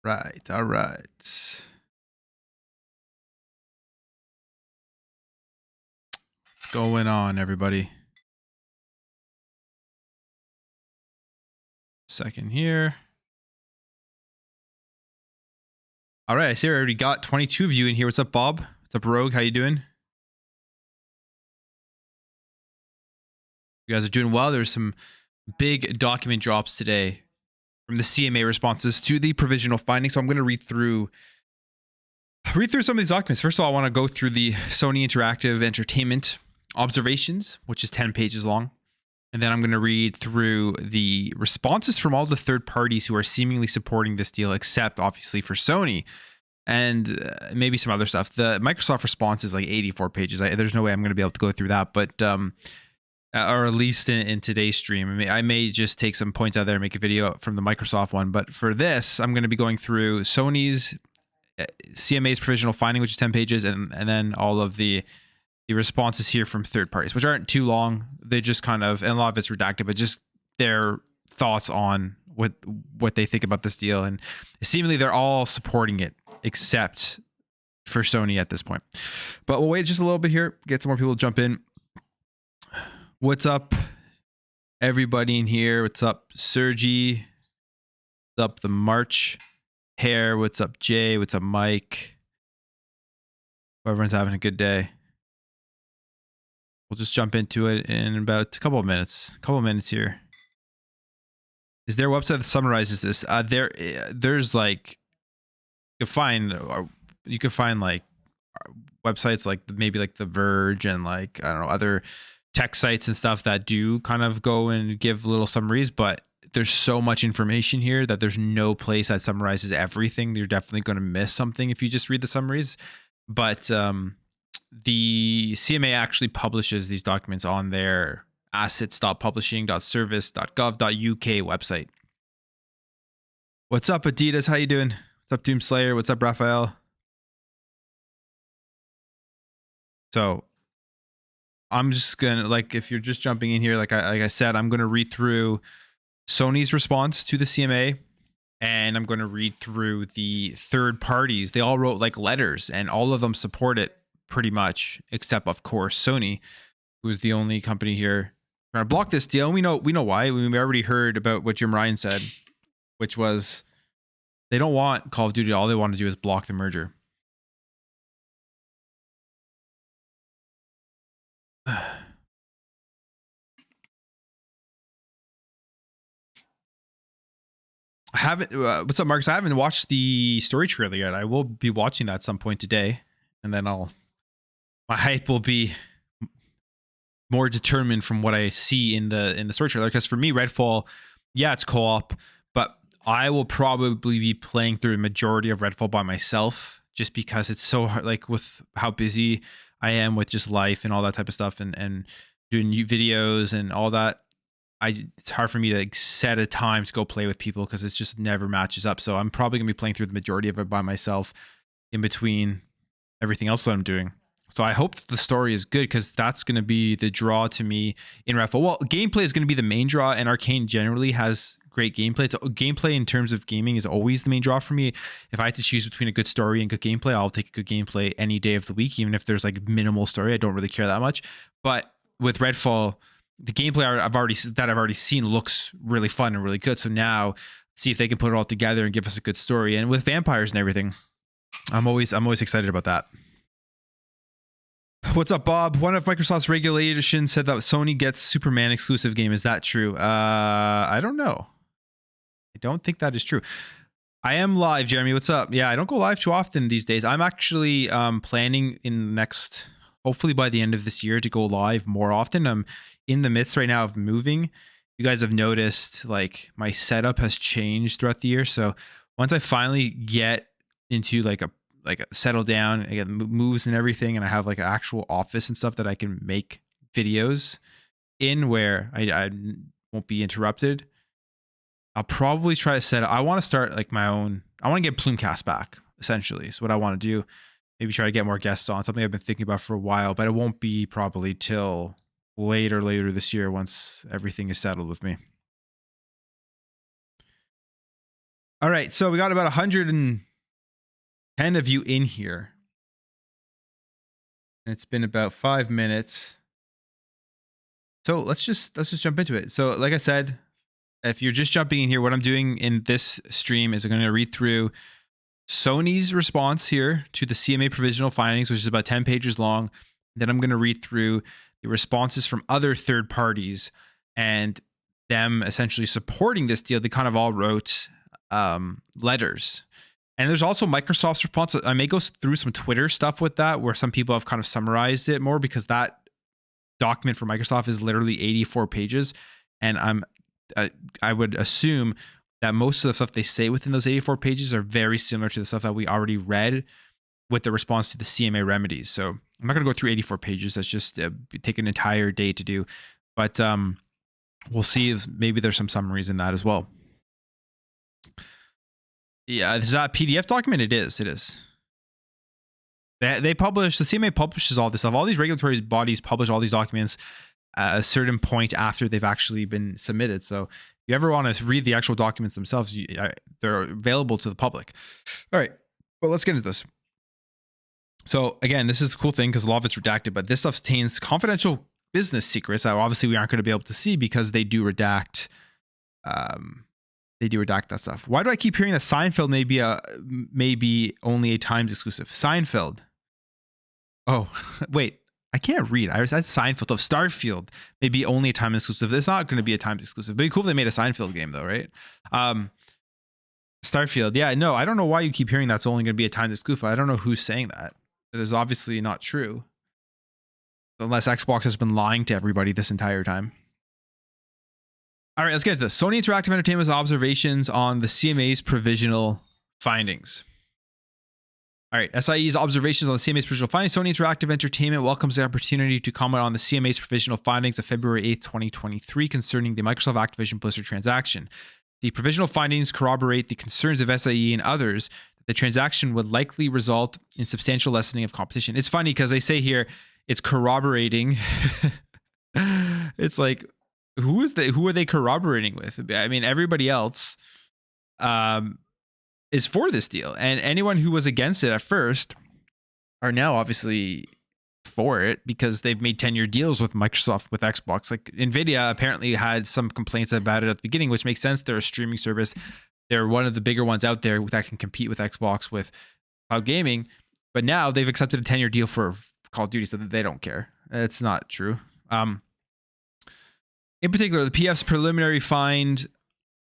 Right. All right. What's going on, everybody? Second here. All right. I see I already got 22 of you in here. What's up, Bob? What's up, Rogue? How you doing? You guys are doing well. There's some big document drops today from the CMA responses to the provisional findings. So I'm going to read through some of these documents. First of all, I want to go through the Sony Interactive Entertainment observations, which is 10 pages long. And then I'm going to read through the responses from all the third parties who are seemingly supporting this deal, except obviously for Sony and maybe some other stuff. The Microsoft response is like 84 pages. There's no way I'm going to be able to go through that, but or at least in today's stream. I may just take some points out there and make a video from the Microsoft one. But for this, I'm going to be going through Sony's CMA's provisional finding, which is 10 pages, and then all of the responses here from third parties, which aren't too long. They just kind of, and a lot of it's redacted, but just their thoughts on what they think about this deal. And seemingly they're all supporting it, except for Sony at this point. But we'll wait just a little bit here, get some more people to jump in. What's up, everybody in here? What's up, Sergi? What's up, the March Hair? What's up, Jay? What's up, Mike? Everyone's having a good day. We'll just jump into it in about a couple of minutes. Here. Is there a website that summarizes this? There's like you can find like websites like maybe like The Verge and like I don't know other tech sites and stuff that do kind of go and give little summaries, but there's so much information here that there's no place that summarizes everything. You're definitely going to miss something if you just read the summaries. But the CMA actually publishes these documents on their assets.publishing.service.gov.uk website. What's up, Adidas? How you doing? What's up, Doomslayer? What's up, Raphael? So I'm just gonna, like, if you're just jumping in here, like I said, I'm gonna read through Sony's response to the CMA, and I'm gonna read through the third parties. They all wrote like letters, and all of them support it pretty much, except of course Sony, who's the only company here trying to block this deal. And we know why. We already heard about what Jim Ryan said, which was they don't want Call of Duty. All they want to do is block the merger. I haven't. What's up, Marcus? I haven't watched the story trailer yet. I will be watching that at some point today, and then my hype will be more determined from what I see in the story trailer. Because for me, Redfall, yeah, it's co-op, but I will probably be playing through the majority of Redfall by myself, just because it's so hard. Like with how busy I am with just life and all that type of stuff, and doing new videos and all that. It's hard for me to like set a time to go play with people because it's just never matches up. So I'm probably gonna be playing through the majority of it by myself in between everything else that I'm doing. So I hope that the story is good because that's going to be the draw to me in Redfall. Well, gameplay is going to be the main draw, and Arcane generally has great gameplay. Gameplay in terms of gaming is always the main draw for me. If I had to choose between a good story and good gameplay, I'll take a good gameplay any day of the week, even if there's like minimal story. I don't really care that much. But with Redfall, the gameplay I've already seen looks really fun and really good. So now see if they can put it all together and give us a good story. And with vampires and everything, I'm always excited about that. What's up, Bob? One of Microsoft's regulations said that Sony gets Superman exclusive game. Is that true? I don't know. I don't think that is true. I am live, Jeremy. What's up? Yeah, I don't go live too often these days. I'm actually planning in next, hopefully by the end of this year, to go live more often. I'm in the midst right now of moving. You guys have noticed like my setup has changed throughout the year. So once I finally get into like a settle down and get moves and everything, and I have like an actual office and stuff that I can make videos in where I won't be interrupted, I'll probably try to set up. I want to start like my own. I want to get Plumecast back, essentially. Is what I want to do. Maybe try to get more guests on. Something I've been thinking about for a while, but it won't be probably till later this year once everything is settled with me. All right, so we got about 110 of you in here. And it's been about 5 minutes. So let's just jump into it. So like I said, if you're just jumping in here, what I'm doing in this stream is I'm going to read through Sony's response here to the CMA provisional findings, which is about 10 pages long. Then I'm going to read through the responses from other third parties and them essentially supporting this deal. They kind of all wrote letters. And there's also Microsoft's response. I may go through some Twitter stuff with that, where some people have kind of summarized it more, because that document for Microsoft is literally 84 pages. And I would assume that most of the stuff they say within those 84 pages are very similar to the stuff that we already read with the response to the CMA remedies. So I'm not going to go through 84 pages. That's just take an entire day to do. But we'll see if maybe there's some summaries in that as well. Yeah, is that a PDF document? It is. They publish, the CMA publishes all this stuff. All these regulatory bodies publish all these documents at a certain point after they've actually been submitted. So if you ever want to read the actual documents themselves, they're available to the public. All right, well, let's get into this. So again, this is a cool thing because a lot of it's redacted, but this stuff contains confidential business secrets that obviously we aren't going to be able to see because they do redact. They do redact that stuff. Why do I keep hearing that Seinfeld may be only a Times exclusive? Seinfeld. Oh, wait. I can't read. I said Seinfeld of Starfield. Maybe only a Times exclusive. It's not going to be a Times exclusive. But it'd be cool if they made a Seinfeld game, though, right? Starfield. Yeah, no, I don't know why you keep hearing that's only going to be a Times exclusive. I don't know who's saying that. It is obviously not true. Unless Xbox has been lying to everybody this entire time. All right, let's get to this. Sony Interactive Entertainment's observations on the CMA's provisional findings. All right, SIE's observations on the CMA's provisional findings. Sony Interactive Entertainment welcomes the opportunity to comment on the CMA's provisional findings of February 8th, 2023 concerning the Microsoft Activision Blizzard transaction. The provisional findings corroborate the concerns of SIE and others that the transaction would likely result in substantial lessening of competition. It's funny because they say here it's corroborating. It's like, who are they corroborating with? I mean, everybody else is for this deal, and anyone who was against it at first are now obviously for it because they've made 10-year deals with Microsoft, with Xbox. Like Nvidia apparently had some complaints about it at the beginning, which makes sense. They're a streaming service. They're one of the bigger ones out there that can compete with Xbox with cloud gaming. But now they've accepted a 10-year deal for Call of Duty, so that they don't care. It's not true. In particular, the PF's preliminary find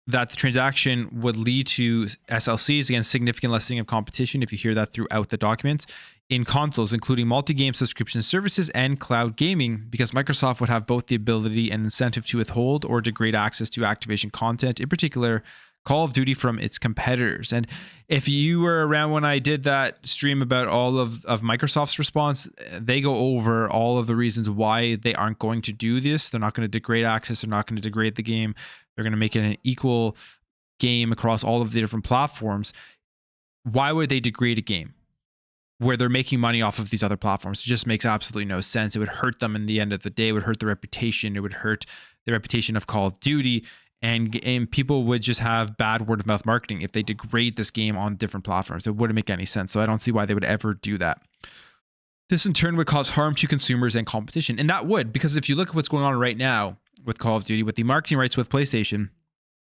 that the transaction would lead to SLCs, again, significant lessening of competition, if you hear that throughout the documents, in consoles, including multi-game subscription services and cloud gaming, because Microsoft would have both the ability and incentive to withhold or degrade access to Activision content, in particular, Call of Duty, from its competitors. And if you were around when I did that stream about all of Microsoft's response, they go over all of the reasons why they aren't going to do this. They're not going to degrade access. They're not going to degrade the game. They're going to make it an equal game across all of the different platforms. Why would they degrade a game where they're making money off of these other platforms? It just makes absolutely no sense. It would hurt them in the end of the day. It would hurt their reputation. It would hurt the reputation of Call of Duty. And people would just have bad word of mouth marketing if they degrade this game on different platforms. It wouldn't make any sense. So I don't see why they would ever do that. This in turn would cause harm to consumers and competition. And that would, because if you look at what's going on right now with Call of Duty, with the marketing rights with PlayStation,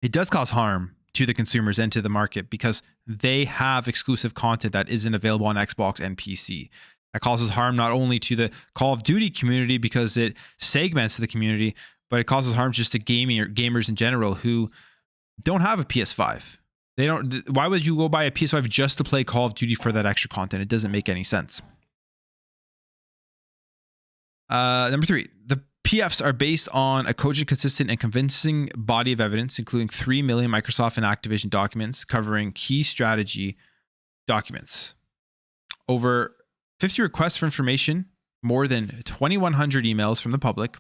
it does cause harm to the consumers and to the market because they have exclusive content that isn't available on Xbox and PC. That causes harm not only to the Call of Duty community because it segments the community, but it causes harm just to gamers in general who don't have a PS5. They don't. Why would you go buy a PS5 just to play Call of Duty for that extra content? It doesn't make any sense. Number 3, the PFs are based on a cogent, consistent, and convincing body of evidence, including 3 million Microsoft and Activision documents covering key strategy documents. Over 50 requests for information, more than 2,100 emails from the public,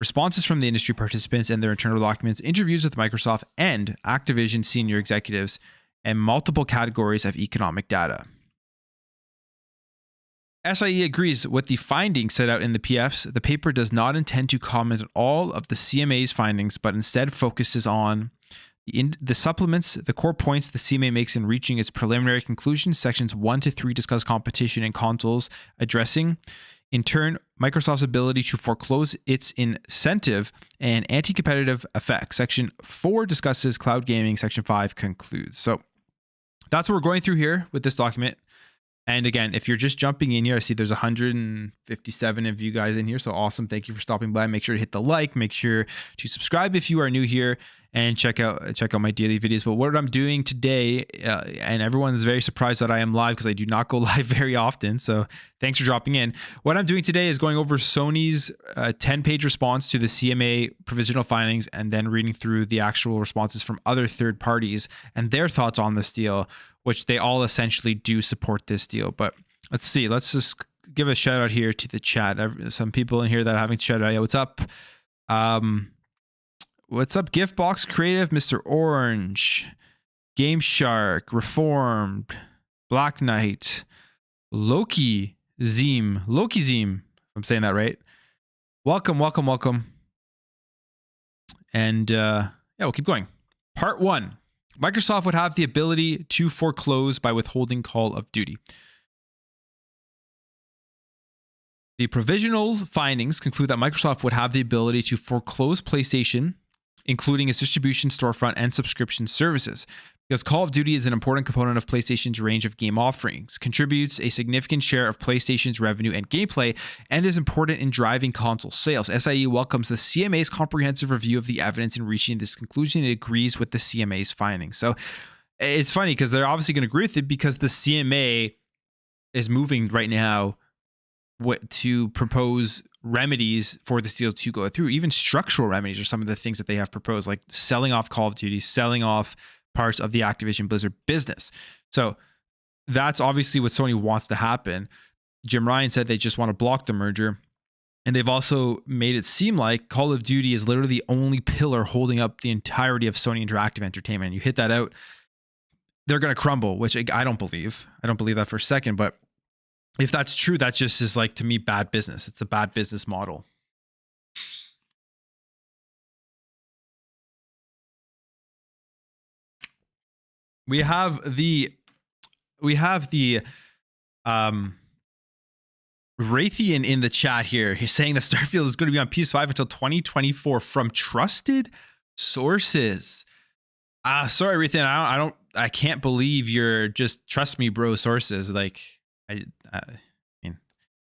responses from the industry participants and their internal documents, interviews with Microsoft and Activision senior executives, and multiple categories of economic data. SIE agrees with the findings set out in the PFs. The paper does not intend to comment on all of the CMA's findings, but instead focuses on In the supplements, the core points the CMA makes in reaching its preliminary conclusions. Sections 1 to 3 discuss competition and consoles addressing, in turn, Microsoft's ability to foreclose its incentive and anti-competitive effects. Section 4 discusses cloud gaming. Section 5 concludes. So that's what we're going through here with this document. And again, if you're just jumping in here, I see there's 157 of you guys in here. So awesome. Thank you for stopping by. Make sure to hit the like, make sure to subscribe if you are new here, and check out my daily videos. But what I'm doing today, and everyone's very surprised that I am live because I do not go live very often. So thanks for dropping in. What I'm doing today is going over Sony's 10-page response to the CMA provisional findings, and then reading through the actual responses from other third parties and their thoughts on this deal, which they all essentially do support this deal. But let's see. Let's just give a shout out here to the chat. Some people in here that are having to shout out. Yeah, what's up? What's up? Giftbox Creative, Mr. Orange, Game Shark, Reformed, Black Knight, Loki Zim. I'm saying that right. Welcome. And yeah, we'll keep going. Part 1. Microsoft would have the ability to foreclose by withholding Call of Duty. The provisional findings conclude that Microsoft would have the ability to foreclose PlayStation, including its distribution, storefront, and subscription services, because Call of Duty is an important component of PlayStation's range of game offerings, contributes a significant share of PlayStation's revenue and gameplay, and is important in driving console sales. SIE welcomes the CMA's comprehensive review of the evidence in reaching this conclusion and agrees with the CMA's findings. So it's funny because they're obviously going to agree with it, because the CMA is moving right now to propose remedies for this deal to go through. Even structural remedies are some of the things that they have proposed, like selling off Call of Duty, selling off parts of the Activision Blizzard business. So that's obviously what Sony wants to happen. Jim Ryan said they just want to block the merger. And they've also made it seem like Call of Duty is literally the only pillar holding up the entirety of Sony Interactive Entertainment. You hit that out, they're going to crumble, which I don't believe. I don't believe that for a second. But if that's true, that just is, like, to me, bad business. It's a bad business model. We have the Raytheon in the chat here. He's saying that Starfield is going to be on PS5 until 2024 from trusted sources. Sorry, Raytheon. I can't believe you're just trust me, bro sources. Like, I mean,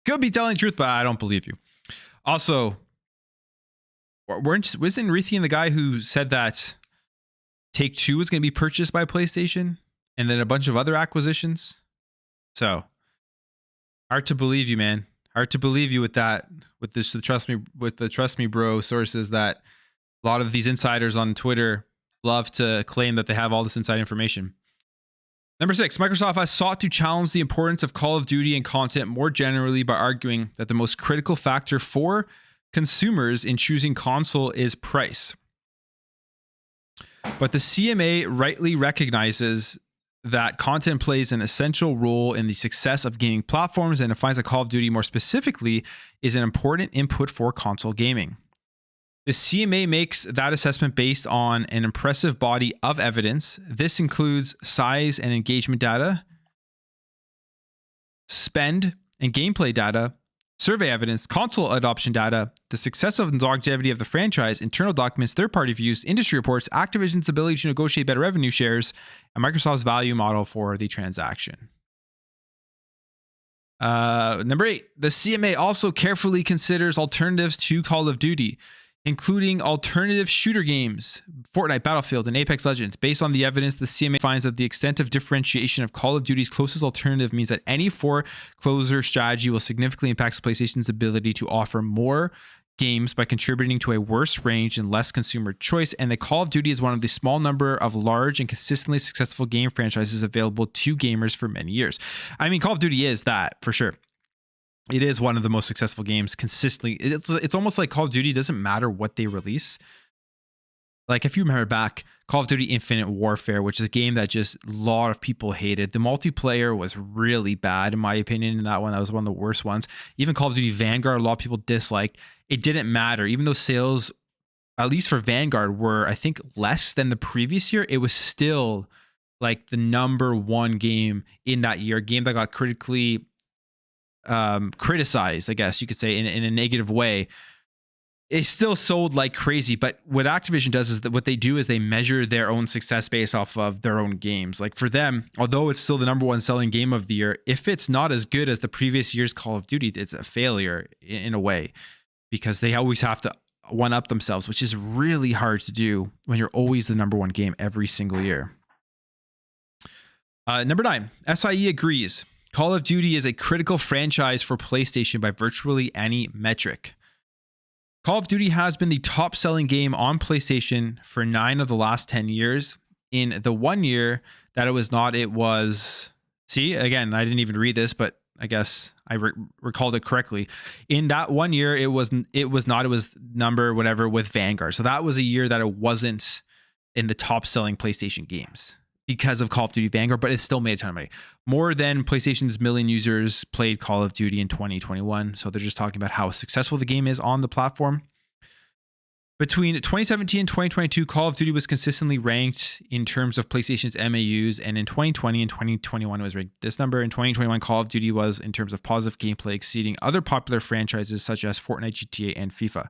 could be telling the truth, but I don't believe you. Also, wasn't Raytheon the guy who said that Take-Two was going to be purchased by PlayStation and then a bunch of other acquisitions? So hard to believe you, man. Hard to believe you with that, with the trust me bro sources that a lot of these insiders on Twitter love to claim that they have all this inside information. Number 6, Microsoft has sought to challenge the importance of Call of Duty and content more generally by arguing that the most critical factor for consumers in choosing console is price. But the CMA rightly recognizes that content plays an essential role in the success of gaming platforms, and it finds that Call of Duty more specifically is an important input for console gaming. The CMA makes that assessment based on an impressive body of evidence. This includes size and engagement data, spend and gameplay data, survey evidence, console adoption data, the success of the longevity of the franchise, internal documents, third-party views, industry reports, Activision's ability to negotiate better revenue shares, and Microsoft's value model for the transaction. Number 8, the CMA also carefully considers alternatives to Call of Duty, including alternative shooter games, Fortnite, Battlefield, and Apex Legends. Based on the evidence, the CMA finds that the extent of differentiation of Call of Duty's closest alternative means that any foreclosure strategy will significantly impact PlayStation's ability to offer more games by contributing to a worse range and less consumer choice, and that Call of Duty is one of the small number of large and consistently successful game franchises available to gamers for many years. I mean, Call of Duty is that, for sure. It is one of the most successful games consistently. It's almost like Call of Duty doesn't matter what they release. Like, if you remember back, Call of Duty Infinite Warfare, which is a game that just a lot of people hated. The multiplayer was really bad, in my opinion, in that one. That was one of the worst ones. Even Call of Duty Vanguard, a lot of people disliked. It didn't matter. Even though sales at least for Vanguard, were I think less than the previous year, it was still like the number one game in that year, a game that got critically criticized, I guess you could say, in a negative way. It still sold like crazy, but what Activision does is that what they do is they measure their own success based off of their own games. Like for them, although it's still the number one selling game of the year, if it's not as good as the previous year's Call of Duty, it's a failure in a way, because they always have to one up themselves, which is really hard to do when you're always the number one game every single year. Number 9, SIE agrees. Call of Duty is a critical franchise for PlayStation by virtually any metric. Call of Duty has been the top selling game on PlayStation for 9 of the last 10 years. In the 1 year that it was not, it was, see, again, I didn't even read this, but I guess I recalled it correctly. In that 1 year, it was number whatever with Vanguard. So that was a year that it wasn't in the top selling PlayStation games because of Call of Duty Vanguard, but it still made a ton of money. More than PlayStation's million users played Call of Duty in 2021. So they're just talking about how successful the game is on the platform. Between 2017 and 2022, Call of Duty was consistently ranked in terms of PlayStation's MAUs, and in 2020 and 2021 it was ranked this number. In 2021, Call of Duty was, in terms of positive gameplay, exceeding other popular franchises such as Fortnite, GTA, and FIFA.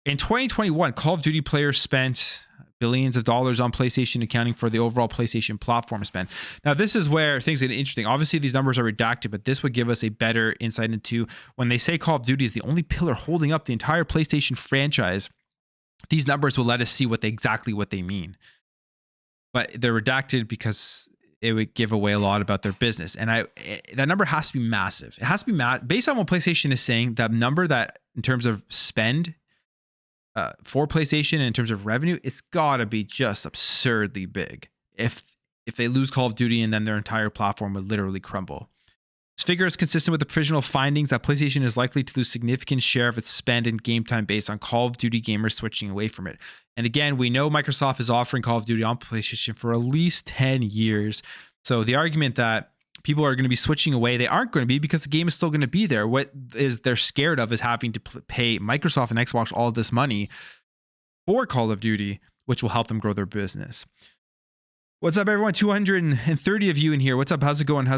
In 2021, Call of Duty players spent billions of dollars on PlayStation, accounting for the overall PlayStation platform spend. Now, this is where things get interesting. Obviously, these numbers are redacted, but this would give us a better insight into when they say Call of Duty is the only pillar holding up the entire PlayStation franchise. These numbers will let us see exactly what they mean. But they're redacted because it would give away a lot about their business. And that number has to be massive. It has to be based on what PlayStation is saying. That number that in terms of spend for PlayStation and in terms of revenue, it's got to be just absurdly big. If they lose Call of Duty, and then their entire platform would literally crumble. This figure is consistent with the provisional findings that PlayStation is likely to lose significant share of its spend in game time based on Call of Duty gamers switching away from it. And again, we know Microsoft is offering Call of Duty on PlayStation for at least 10 years. So the argument that people are going to be switching away, they aren't going to be, because the game is still going to be there. What they're scared of is having to pay Microsoft and Xbox all of this money for Call of Duty, which will help them grow their business. What's up, everyone? 230 of you in here. What's up? How's it going?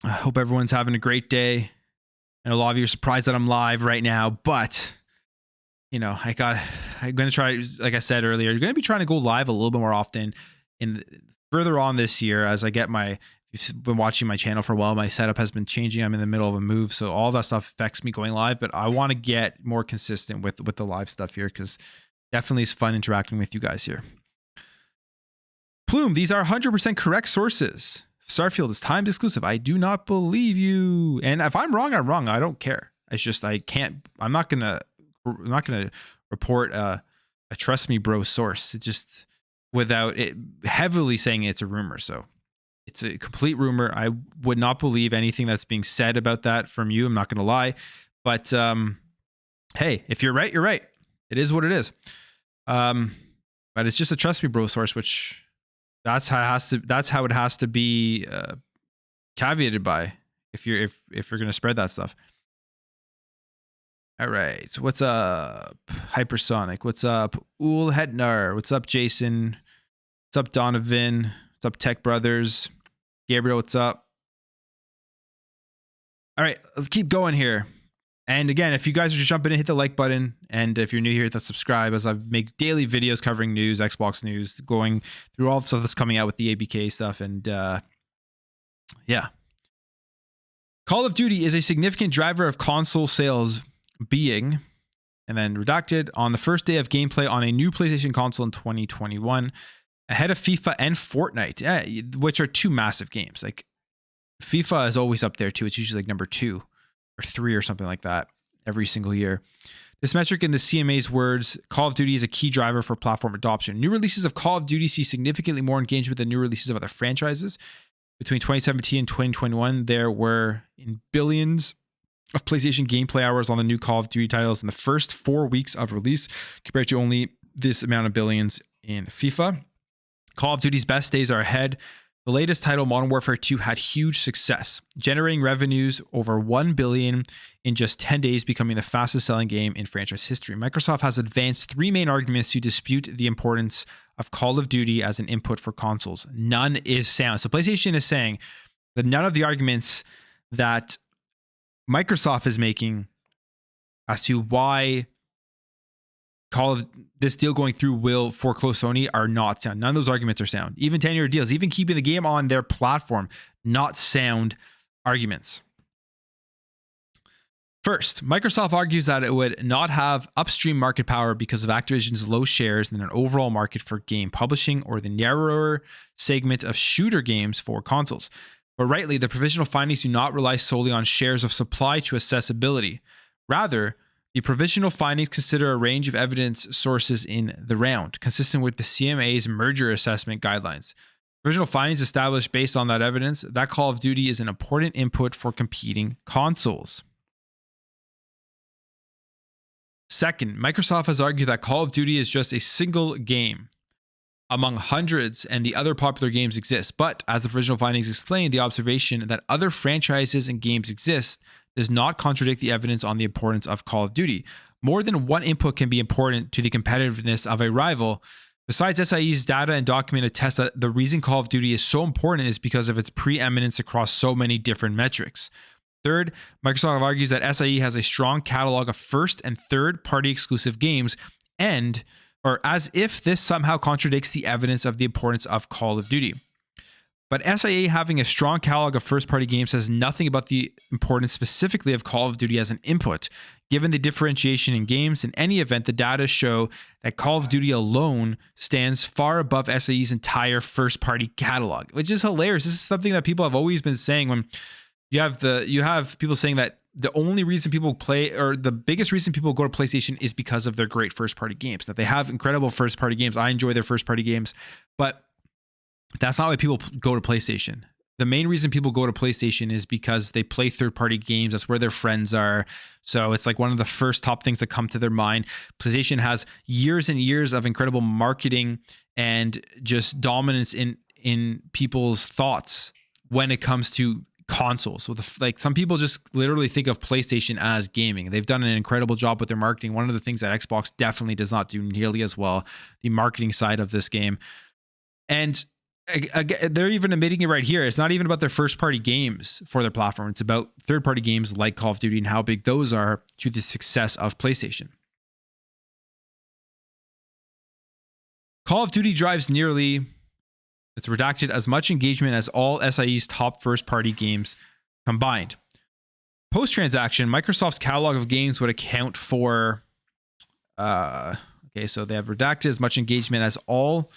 I hope everyone's having a great day. And a lot of you are surprised that I'm live right now, but I'm going to try, like I said earlier, you're going to be trying to go live a little bit more often further on this year as I get if you've been watching my channel for a while, my setup has been changing. I'm in the middle of a move, so all that stuff affects me going live, but I want to get more consistent with the live stuff here, because definitely it's fun interacting with you guys here. Plume, these are 100% correct sources. Starfield is timed exclusive. I do not believe you. And if I'm wrong, I'm wrong. I don't care. It's just I'm not gonna report a trust me bro source. It just, without it heavily saying it's a rumor. So it's a complete rumor. I would not believe anything that's being said about that from you. I'm not gonna lie. But hey, if you're right, you're right. It is what it is. But it's just a trust me bro source, which that's how it has to be caveated by if you're going to spread that stuff. All right. So what's up, Hypersonic? What's up, Ul Hednar? What's up, Jason? What's up, Donovan? What's up, Tech Brothers? Gabriel, what's up? All right, let's keep going here. And again, if you guys are just jumping in, hit the like button. And if you're new here, hit the subscribe, as I make daily videos covering news, Xbox news, going through all the stuff that's coming out with the ABK stuff. And yeah. Call of Duty is a significant driver of console sales, being, and then redacted, on the first day of gameplay on a new PlayStation console in 2021, ahead of FIFA and Fortnite, which are two massive games. Like FIFA is always up there too. It's usually like number 2 or 3 or something like that every single year. This metric, in the CMA's words, Call of Duty is a key driver for platform adoption. New releases of Call of Duty see significantly more engagement than new releases of other franchises. Between 2017 and 2021, there were billions of PlayStation gameplay hours on the new Call of Duty titles in the first 4 weeks of release, compared to only this amount of billions in FIFA. Call of Duty's best days are ahead, The latest title, Modern Warfare 2, had huge success, generating revenues over $1 billion in just 10 days, becoming the fastest selling game in franchise history. Microsoft has advanced three main arguments to dispute the importance of Call of Duty as an input for consoles. None is sound. So PlayStation is saying that none of the arguments that Microsoft is making as to why Call of this deal going through will foreclose Sony are not sound. None of those arguments are sound. Even 10-year deals, even keeping the game on their platform, not sound arguments. First, Microsoft argues that it would not have upstream market power because of Activision's low shares in an overall market for game publishing or the narrower segment of shooter games for consoles. But rightly, the provisional findings do not rely solely on shares of supply to accessibility. Rather, the provisional findings consider a range of evidence sources in the round, consistent with the CMA's merger assessment guidelines. Provisional findings established based on that evidence that Call of Duty is an important input for competing consoles. Second, Microsoft has argued that Call of Duty is just a single game among hundreds and the other popular games exist. But as the provisional findings explain, the observation that other franchises and games exist does not contradict the evidence on the importance of Call of Duty. More than one input can be important to the competitiveness of a rival. Besides, SIE's data and document attest that the reason Call of Duty is so important is because of its preeminence across so many different metrics. Third, Microsoft argues that SIE has a strong catalog of first and third party exclusive games, and or as if this somehow contradicts the evidence of the importance of Call of Duty. But SIE having a strong catalog of first-party games says nothing about the importance specifically of Call of Duty as an input. Given the differentiation in games, in any event, the data show that Call of Duty alone stands far above SIE's entire first-party catalog, which is hilarious. This is something that people have always been saying when you have people saying that the only reason people play, or the biggest reason people go to PlayStation, is because of their great first-party games, that they have incredible first-party games. I enjoy their first-party games, but that's not why people go to PlayStation. The main reason people go to PlayStation is because they play third-party games. That's where their friends are. So it's like one of the first top things that come to their mind. PlayStation has years and years of incredible marketing and just dominance in people's thoughts when it comes to consoles. So like some people just literally think of PlayStation as gaming. They've done an incredible job with their marketing. One of the things that Xbox definitely does not do nearly as well, the marketing side of this game. And they're even admitting it right here. It's not even about their first party games for their platform. It's about third party games like Call of Duty and how big those are to the success of PlayStation. Call of Duty drives nearly, it's redacted, as much engagement as all SIE's top first party games combined. Post-transaction, Microsoft's catalog of games would account for, so they have redacted as much engagement as all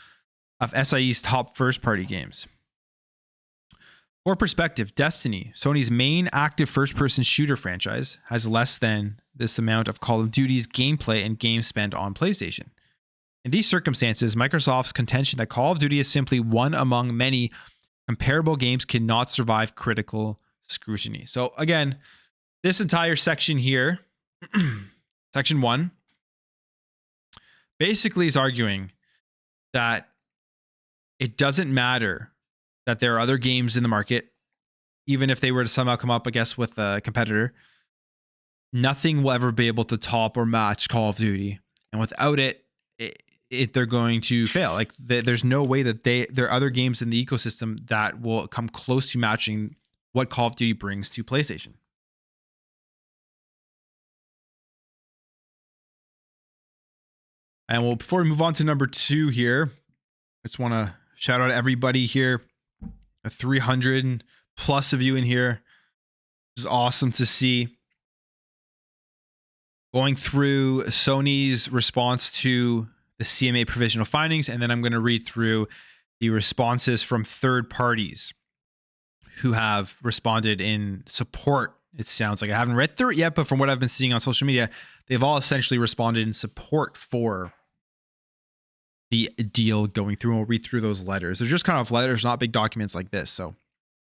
of SIE's top first-party games. For perspective, Destiny, Sony's main active first-person shooter franchise, has less than this amount of Call of Duty's gameplay and game spent on PlayStation. In these circumstances, Microsoft's contention that Call of Duty is simply one among many comparable games cannot survive critical scrutiny. So again, this entire section here, section 1, basically is arguing that it doesn't matter that there are other games in the market, even if they were to somehow come up, I guess, with a competitor. Nothing will ever be able to top or match Call of Duty, and without it, they're going to fail. Like there's no way that there are other games in the ecosystem that will come close to matching what Call of Duty brings to PlayStation. And before we move on to number 2 here, I just want to shout out everybody here. 300 plus of you in here. It was awesome to see. Going through Sony's response to the CMA provisional findings, and then I'm going to read through the responses from third parties who have responded in support. It sounds like I haven't read through it yet, but from what I've been seeing on social media, they've all essentially responded in support for the deal going through, and we'll read through those letters. They're just kind of letters, not big documents like this. So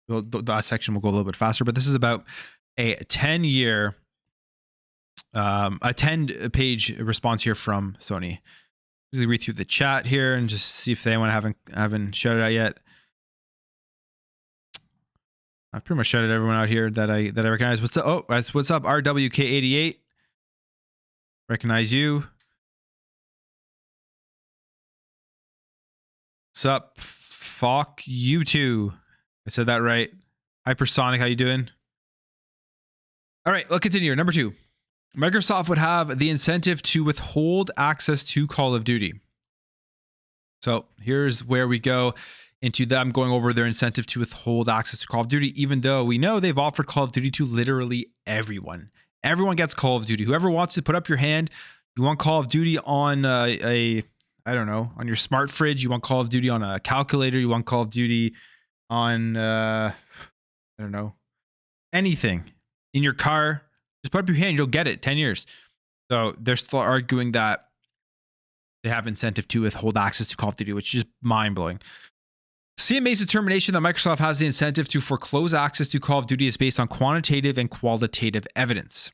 that section will go a little bit faster, but this is about a 10-year, a 10-page response here from Sony. Really read through the chat here and just see if they want to haven't shouted out yet. I've pretty much shouted everyone out here that I recognize. What's up? Oh, what's up? RWK88. Recognize you. What's up? Fuck you too. I said that right. Hypersonic, how you doing? All right, let's continue. Number 2. Microsoft would have the incentive to withhold access to Call of Duty. So here's where we go into them going over their incentive to withhold access to Call of Duty, even though we know they've offered Call of Duty to literally everyone. Everyone gets Call of Duty. Whoever wants to put up your hand, you want Call of Duty on I don't know, on your smart fridge. You want Call of Duty on a calculator. You want Call of Duty on, I don't know, anything in your car. Just put up your hand. You'll get it. 10 years. So they're still arguing that they have incentive to withhold access to Call of Duty, which is just mind blowing. CMA's determination that Microsoft has the incentive to foreclose access to Call of Duty is based on quantitative and qualitative evidence.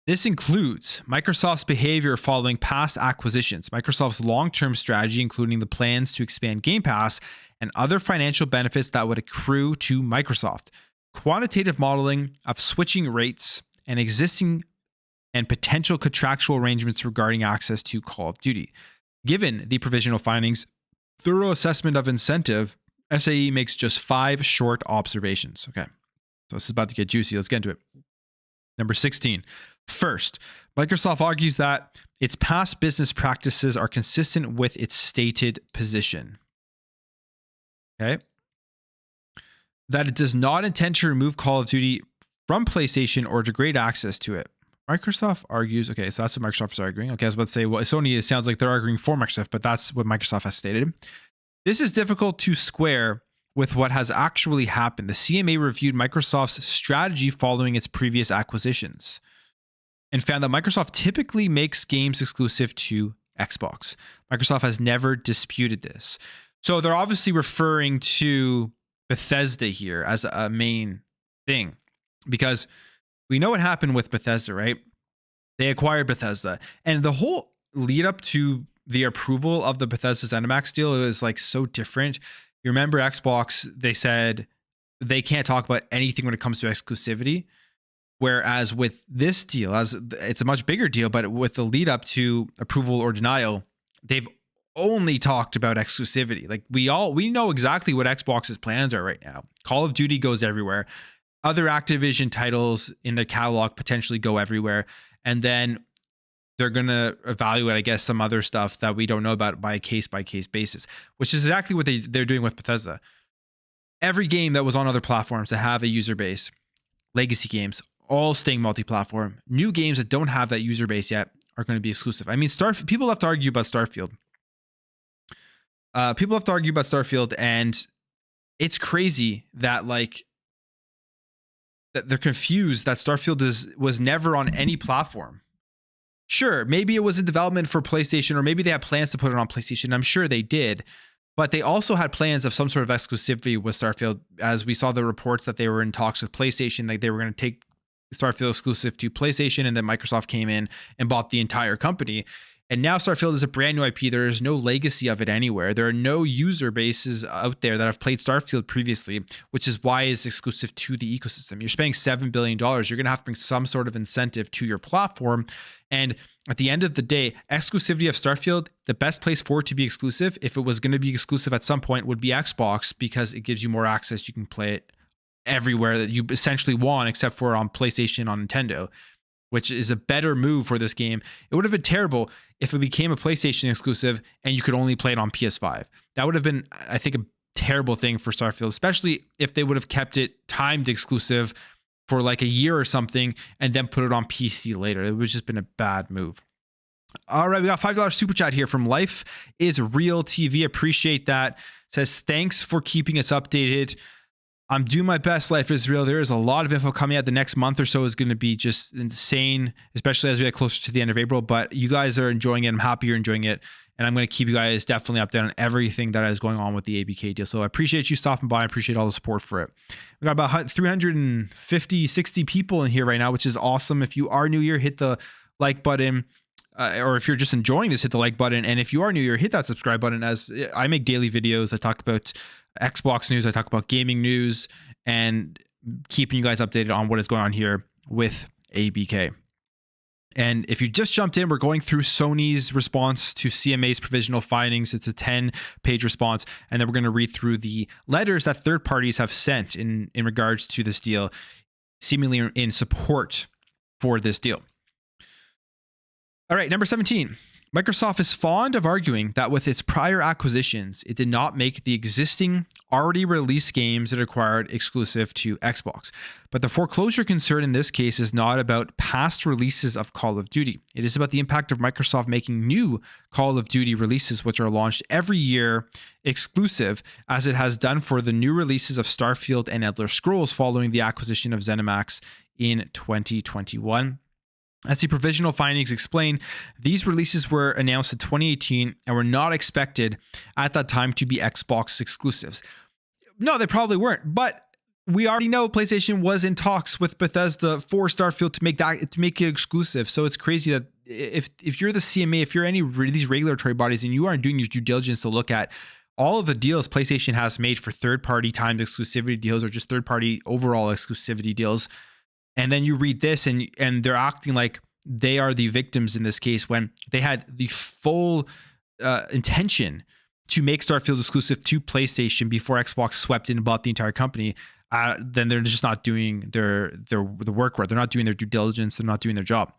This includes Microsoft's behavior following past acquisitions, Microsoft's long-term strategy, including the plans to expand Game Pass, and other financial benefits that would accrue to Microsoft, quantitative modeling of switching rates, and existing and potential contractual arrangements regarding access to Call of Duty. Given the provisional findings, thorough assessment of incentive, SAE makes just 5 short observations. Okay, so this is about to get juicy. Let's get into it. Number 16. First, Microsoft argues that its past business practices are consistent with its stated position. Okay. That it does not intend to remove Call of Duty from PlayStation or degrade access to it. Microsoft argues, okay, so that's what Microsoft is arguing. Okay, I was about to say, well, Sony, it sounds like they're arguing for Microsoft, but that's what Microsoft has stated. This is difficult to square with what has actually happened. The CMA reviewed Microsoft's strategy following its previous acquisitions and found that Microsoft typically makes games exclusive to Xbox. Microsoft has never disputed this. So they're obviously referring to Bethesda here as a main thing, because we know what happened with Bethesda, right? They acquired Bethesda, and the whole lead up to the approval of the Bethesda ZeniMax deal is like so different. You remember Xbox, they said they can't talk about anything when it comes to exclusivity. Whereas with this deal, as it's a much bigger deal, but with the lead up to approval or denial, they've only talked about exclusivity. Like we know exactly what Xbox's plans are right now. Call of Duty goes everywhere. Other Activision titles in their catalog potentially go everywhere. And then they're going to evaluate, I guess, some other stuff that we don't know about by case basis, which is exactly what they're doing with Bethesda. Every game that was on other platforms that have a user base, legacy games, all staying multi-platform. New games that don't have that user base yet are going to be exclusive. I mean, people have to argue about Starfield. And it's crazy that that they're confused that Starfield was never on any platform. Sure, maybe it was in development for PlayStation, or maybe they had plans to put it on PlayStation. I'm sure they did. But they also had plans of some sort of exclusivity with Starfield, as we saw the reports that they were in talks with PlayStation, like they were going to take Starfield exclusive to PlayStation, and then Microsoft came in and bought the entire company. And now Starfield is a brand new IP. There is no legacy of it anywhere. There are no user bases out there that have played Starfield previously, which is why it's exclusive to the ecosystem. You're spending $7 billion. You're going to have to bring some sort of incentive to your platform. And at the end of the day, exclusivity of Starfield, the best place for it to be exclusive, if it was going to be exclusive at some point, would be Xbox, because it gives you more access. You can play it everywhere that you essentially want, except for on PlayStation, on Nintendo, which is a better move for this game. It would have been terrible if it became a PlayStation exclusive and you could only play it on PS5. That would have been, I think, a terrible thing for Starfield, especially if they would have kept it timed exclusive for like a year or something and then put it on PC later. It would just been a bad move. All right, we got $5 super chat here from Life is Real TV. Appreciate that. Says, thanks for keeping us updated. I'm doing my best. Life is real. There is a lot of info coming out. The next month or so is going to be just insane, especially as we get closer to the end of April. But you guys are enjoying it. I'm happy you're enjoying it. And I'm going to keep you guys definitely updated on everything that is going on with the ABK deal. So I appreciate you stopping by. I appreciate all the support for it. We got about 350, 60 people in here right now, which is awesome. If you are new here, hit the like button. Or if you're just enjoying this, hit the like button. And if you are new here, hit that subscribe button, as I make daily videos. I talk about Xbox news, I talk about gaming news, and keeping you guys updated on what is going on here with ABK. And if you just jumped in, we're going through Sony's response to CMA's provisional findings. It's a 10-page response. And then we're going to read through the letters that third parties have sent in regards to this deal, seemingly in support for this deal. All right, number 17. Microsoft is fond of arguing that with its prior acquisitions, it did not make the existing already released games it acquired exclusive to Xbox. But the foreclosure concern in this case is not about past releases of Call of Duty. It is about the impact of Microsoft making new Call of Duty releases, which are launched every year exclusive, as it has done for the new releases of Starfield and Elder Scrolls following the acquisition of ZeniMax in 2021. As the provisional findings explain, these releases were announced in 2018 and were not expected at that time to be Xbox exclusives. No, they probably weren't, but we already know PlayStation was in talks with Bethesda for Starfield to make it exclusive. So it's crazy that if you're the CMA, if you're any of these regulatory bodies and you aren't doing your due diligence to look at all of the deals PlayStation has made for third-party timed exclusivity deals or just third-party overall exclusivity deals, and then you read this and they're acting like they are the victims in this case when they had the full intention to make Starfield exclusive to PlayStation before Xbox swept in and bought the entire company. Then they're just not doing the work right. They're not doing their due diligence. They're not doing their job.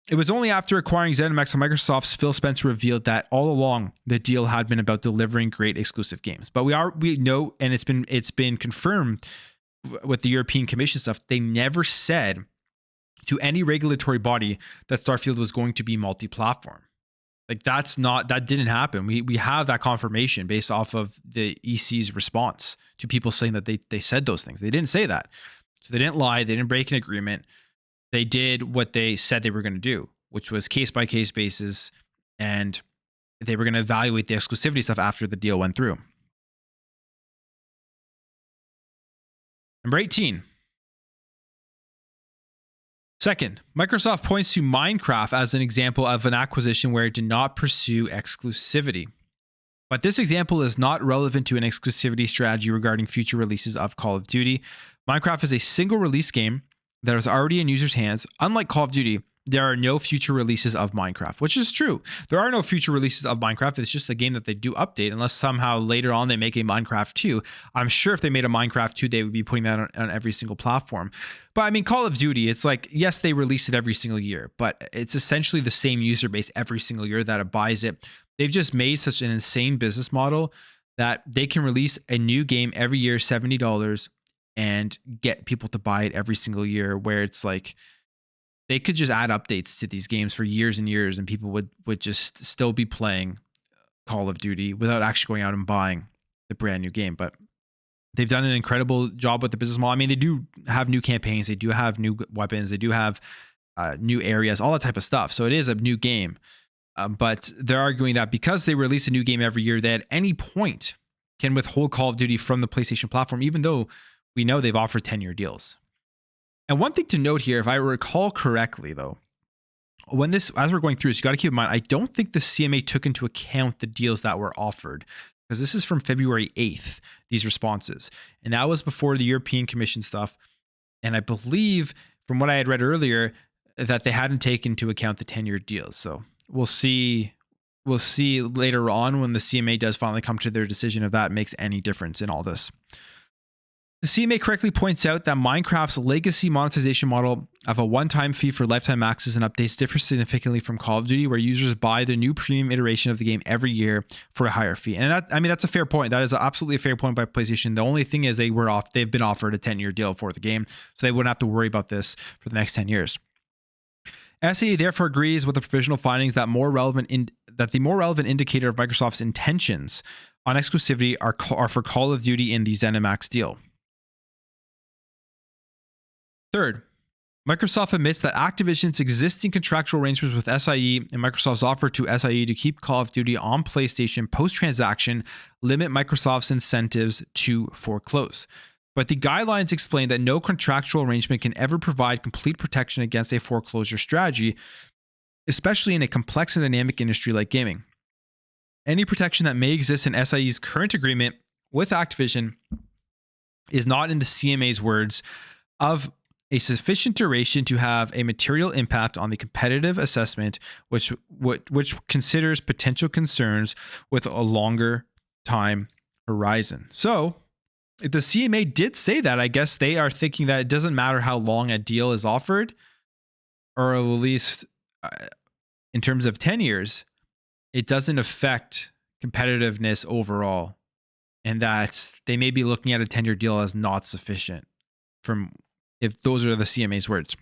It was only after acquiring ZeniMax and Microsoft's Phil Spencer revealed that all along the deal had been about delivering great exclusive games. But we know, and it's been confirmed with the European Commission stuff, they never said to any regulatory body that Starfield was going to be multi-platform. Like that didn't happen. We have that confirmation based off of the EC's response to people saying that they said those things. They didn't say that. So they didn't lie. They didn't break an agreement. They did what they said they were going to do, which was case by case basis. And they were going to evaluate the exclusivity stuff after the deal went through. Number 18. Second, Microsoft points to Minecraft as an example of an acquisition where it did not pursue exclusivity. But this example is not relevant to an exclusivity strategy regarding future releases of Call of Duty. Minecraft is a single release game that is already in users' hands. Unlike Call of Duty, there are no future releases of Minecraft, which is true. There are no future releases of Minecraft. It's just a game that they do update unless somehow later on they make a Minecraft 2. I'm sure if they made a Minecraft 2, they would be putting that on every single platform. But I mean, Call of Duty, it's like, yes, they release it every single year, but it's essentially the same user base every single year that buys it. They've just made such an insane business model that they can release a new game every year, $70, and get people to buy it every single year, where it's like, they could just add updates to these games for years and years, and people would just still be playing Call of Duty without actually going out and buying the brand new game. But they've done an incredible job with the business model. I mean, they do have new campaigns, they do have new weapons, they do have new areas, all that type of stuff. So it is a new game. But they're arguing that because they release a new game every year, they at any point can withhold Call of Duty from the PlayStation platform, even though we know they've offered 10-year deals. And one thing to note here, if I recall correctly, though, as we're going through this, you got to keep in mind, I don't think the CMA took into account the deals that were offered, because this is from February 8th, these responses. And that was before the European Commission stuff. And I believe, from what I had read earlier, that they hadn't taken into account the 10-year deals. So we'll see later on when the CMA does finally come to their decision if that makes any difference in all this. The CMA correctly points out that Minecraft's legacy monetization model of a one-time fee for lifetime access and updates differs significantly from Call of Duty, where users buy the new premium iteration of the game every year for a higher fee. And that's a fair point. That is absolutely a fair point by PlayStation. The only thing is they've been offered a 10-year deal for the game, so they wouldn't have to worry about this for the next 10 years. SAE therefore agrees with the provisional findings that the more relevant indicator of Microsoft's intentions on exclusivity are for Call of Duty in the ZeniMax deal. Third, Microsoft admits that Activision's existing contractual arrangements with SIE and Microsoft's offer to SIE to keep Call of Duty on PlayStation post-transaction limit Microsoft's incentives to foreclose. But the guidelines explain that no contractual arrangement can ever provide complete protection against a foreclosure strategy, especially in a complex and dynamic industry like gaming. Any protection that may exist in SIE's current agreement with Activision is not, in the CMA's words, of a sufficient duration to have a material impact on the competitive assessment, which considers potential concerns with a longer time horizon. So if the CMA did say that, I guess they are thinking that it doesn't matter how long a deal is offered, or at least in terms of 10 years, it doesn't affect competitiveness overall. And that they may be looking at a 10-year deal as not sufficient, if those are the CMA's words.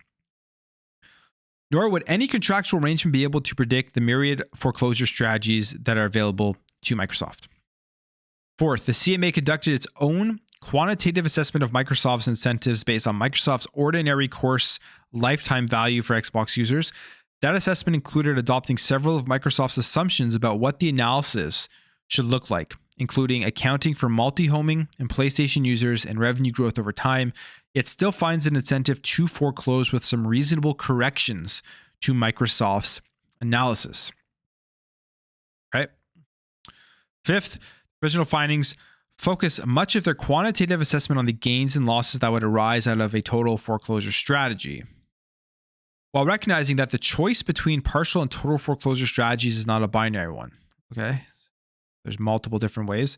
Nor would any contractual arrangement be able to predict the myriad foreclosure strategies that are available to Microsoft. Fourth, the CMA conducted its own quantitative assessment of Microsoft's incentives based on Microsoft's ordinary course lifetime value for Xbox users. That assessment included adopting several of Microsoft's assumptions about what the analysis should look like, including accounting for multi-homing and PlayStation users and revenue growth over time. It still finds an incentive to foreclose with some reasonable corrections to Microsoft's analysis. Right. Fifth, original findings focus much of their quantitative assessment on the gains and losses that would arise out of a total foreclosure strategy, while recognizing that the choice between partial and total foreclosure strategies is not a binary one. Okay. There's multiple different ways.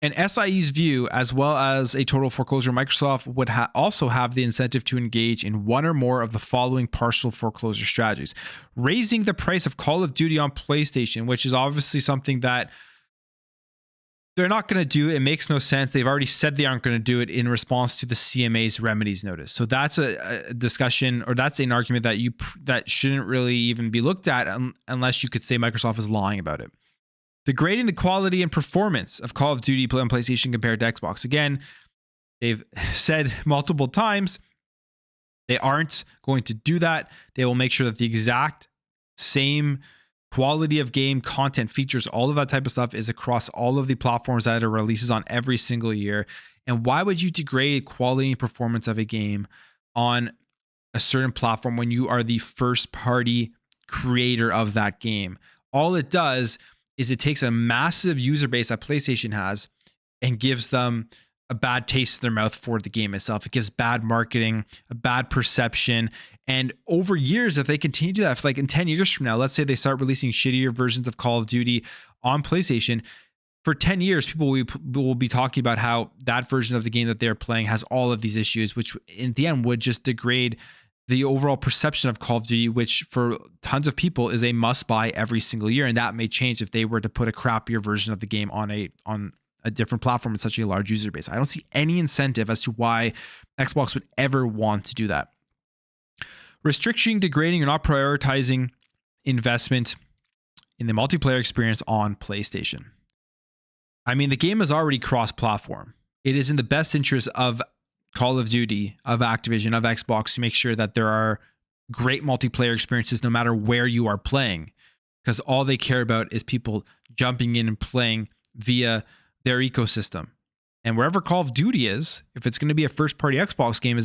In SIE's view, as well as a total foreclosure, Microsoft would also have the incentive to engage in one or more of the following partial foreclosure strategies. Raising the price of Call of Duty on PlayStation, which is obviously something that they're not going to do. It makes no sense. They've already said they aren't going to do it in response to the CMA's remedies notice. So that's a discussion, or that's an argument that shouldn't really even be looked at unless you could say Microsoft is lying about it. Degrading the quality and performance of Call of Duty on PlayStation compared to Xbox. Again, they've said multiple times they aren't going to do that. They will make sure that the exact same quality of game, content, features, all of that type of stuff is across all of the platforms that it releases on every single year. And why would you degrade quality and performance of a game on a certain platform when you are the first party creator of that game? All it does is it takes a massive user base that PlayStation has and gives them a bad taste in their mouth for the game itself. It gives bad marketing, a bad perception. And over years, if they continue to do that, like in 10 years from now, let's say they start releasing shittier versions of Call of Duty on PlayStation, for 10 years, people will be talking about how that version of the game that they're playing has all of these issues, which in the end would just degrade the overall perception of Call of Duty, which for tons of people is a must buy every single year. And that may change if they were to put a crappier version of the game on a different platform with such a large user base. I don't see any incentive as to why Xbox would ever want to do that. Restricting, degrading, or not prioritizing investment in the multiplayer experience on PlayStation. I mean, the game is already cross-platform. It is in the best interest of Call of Duty, of Activision, of Xbox to make sure that there are great multiplayer experiences no matter where you are playing, because all they care about is people jumping in and playing via their ecosystem. And wherever Call of Duty is, if it's going to be a first-party Xbox game,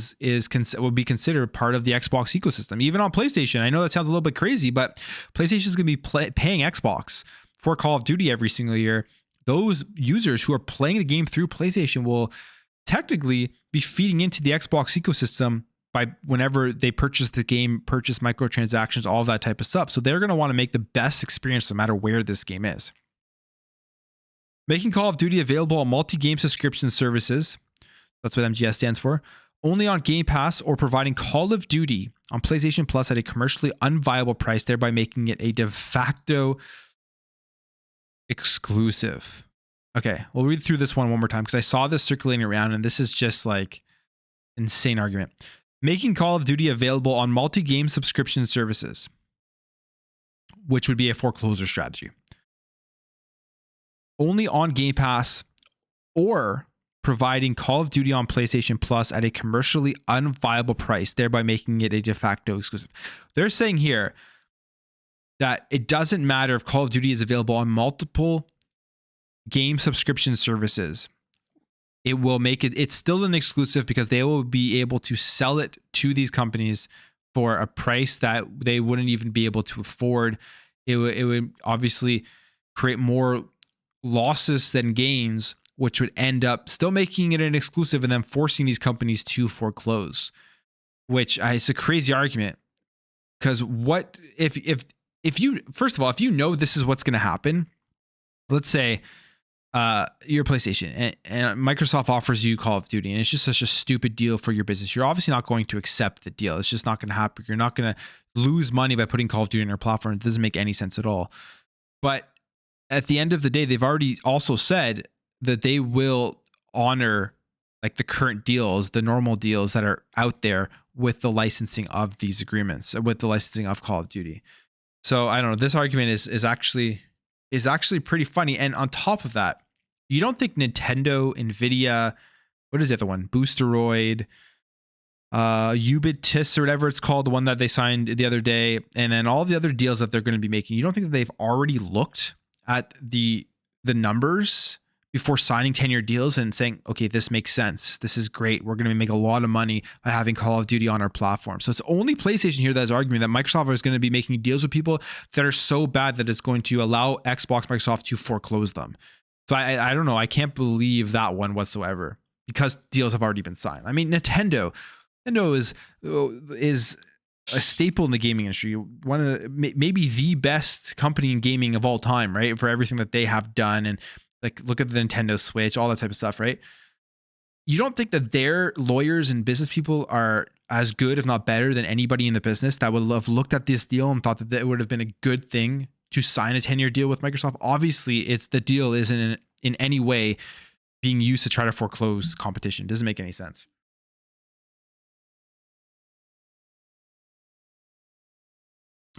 would be considered part of the Xbox ecosystem. Even on PlayStation, I know that sounds a little bit crazy, but PlayStation is going to be paying Xbox for Call of Duty every single year. Those users who are playing the game through PlayStation will technically be feeding into the Xbox ecosystem by whenever they purchase the game, purchase microtransactions, all of that type of stuff. So they're going to want to make the best experience no matter where this game is. Making Call of Duty available on multi-game subscription services, that's what MGS stands for, only on Game Pass, or providing Call of Duty on PlayStation Plus at a commercially unviable price, thereby making it a de facto exclusive. Okay, we'll read through this one more time because I saw this circulating around and this is just like insane argument. Making Call of Duty available on multi-game subscription services, which would be a foreclosure strategy. Only on Game Pass, or providing Call of Duty on PlayStation Plus at a commercially unviable price, thereby making it a de facto exclusive. They're saying here that it doesn't matter if Call of Duty is available on multiple game subscription services. It will make it's still an exclusive because they will be able to sell it to these companies for a price that they wouldn't even be able to afford. It would obviously create more losses than gains which would end up still making it an exclusive and then forcing these companies to foreclose, which it's a crazy argument. Because what if you, first of all, if you know this is what's going to happen, let's say your PlayStation and Microsoft offers you Call of Duty, and it's just such a stupid deal for your business. You're obviously not going to accept the deal. It's just not going to happen. You're not going to lose money by putting Call of Duty on your platform. It doesn't make any sense at all. But at the end of the day, they've already also said that they will honor like the current deals, the normal deals that are out there with the licensing of these agreements, with the licensing of Call of Duty. So I don't know. This argument is actually pretty funny. And on top of that, you don't think Nintendo, Nvidia, what is the other one? Boosteroid, Ubitus or whatever it's called, the one that they signed the other day, and then all the other deals that they're going to be making. You don't think that they've already looked at the numbers before signing 10-year deals and saying, okay, this makes sense. This is great. We're going to make a lot of money by having Call of Duty on our platform. So it's only PlayStation here that is arguing that Microsoft is going to be making deals with people that are so bad that it's going to allow Xbox, Microsoft to foreclose them. So I don't know. I can't believe that one whatsoever because deals have already been signed. I mean, Nintendo is a staple in the gaming industry. One of the, maybe the best company in gaming of all time, right? For everything that they have done. And like, look at the Nintendo Switch, all that type of stuff, right? You don't think that their lawyers and business people are as good, if not better, than anybody in the business that would have looked at this deal and thought that it would have been a good thing to sign a 10-year deal with Microsoft? Obviously, the deal isn't in any way being used to try to foreclose competition. It doesn't make any sense.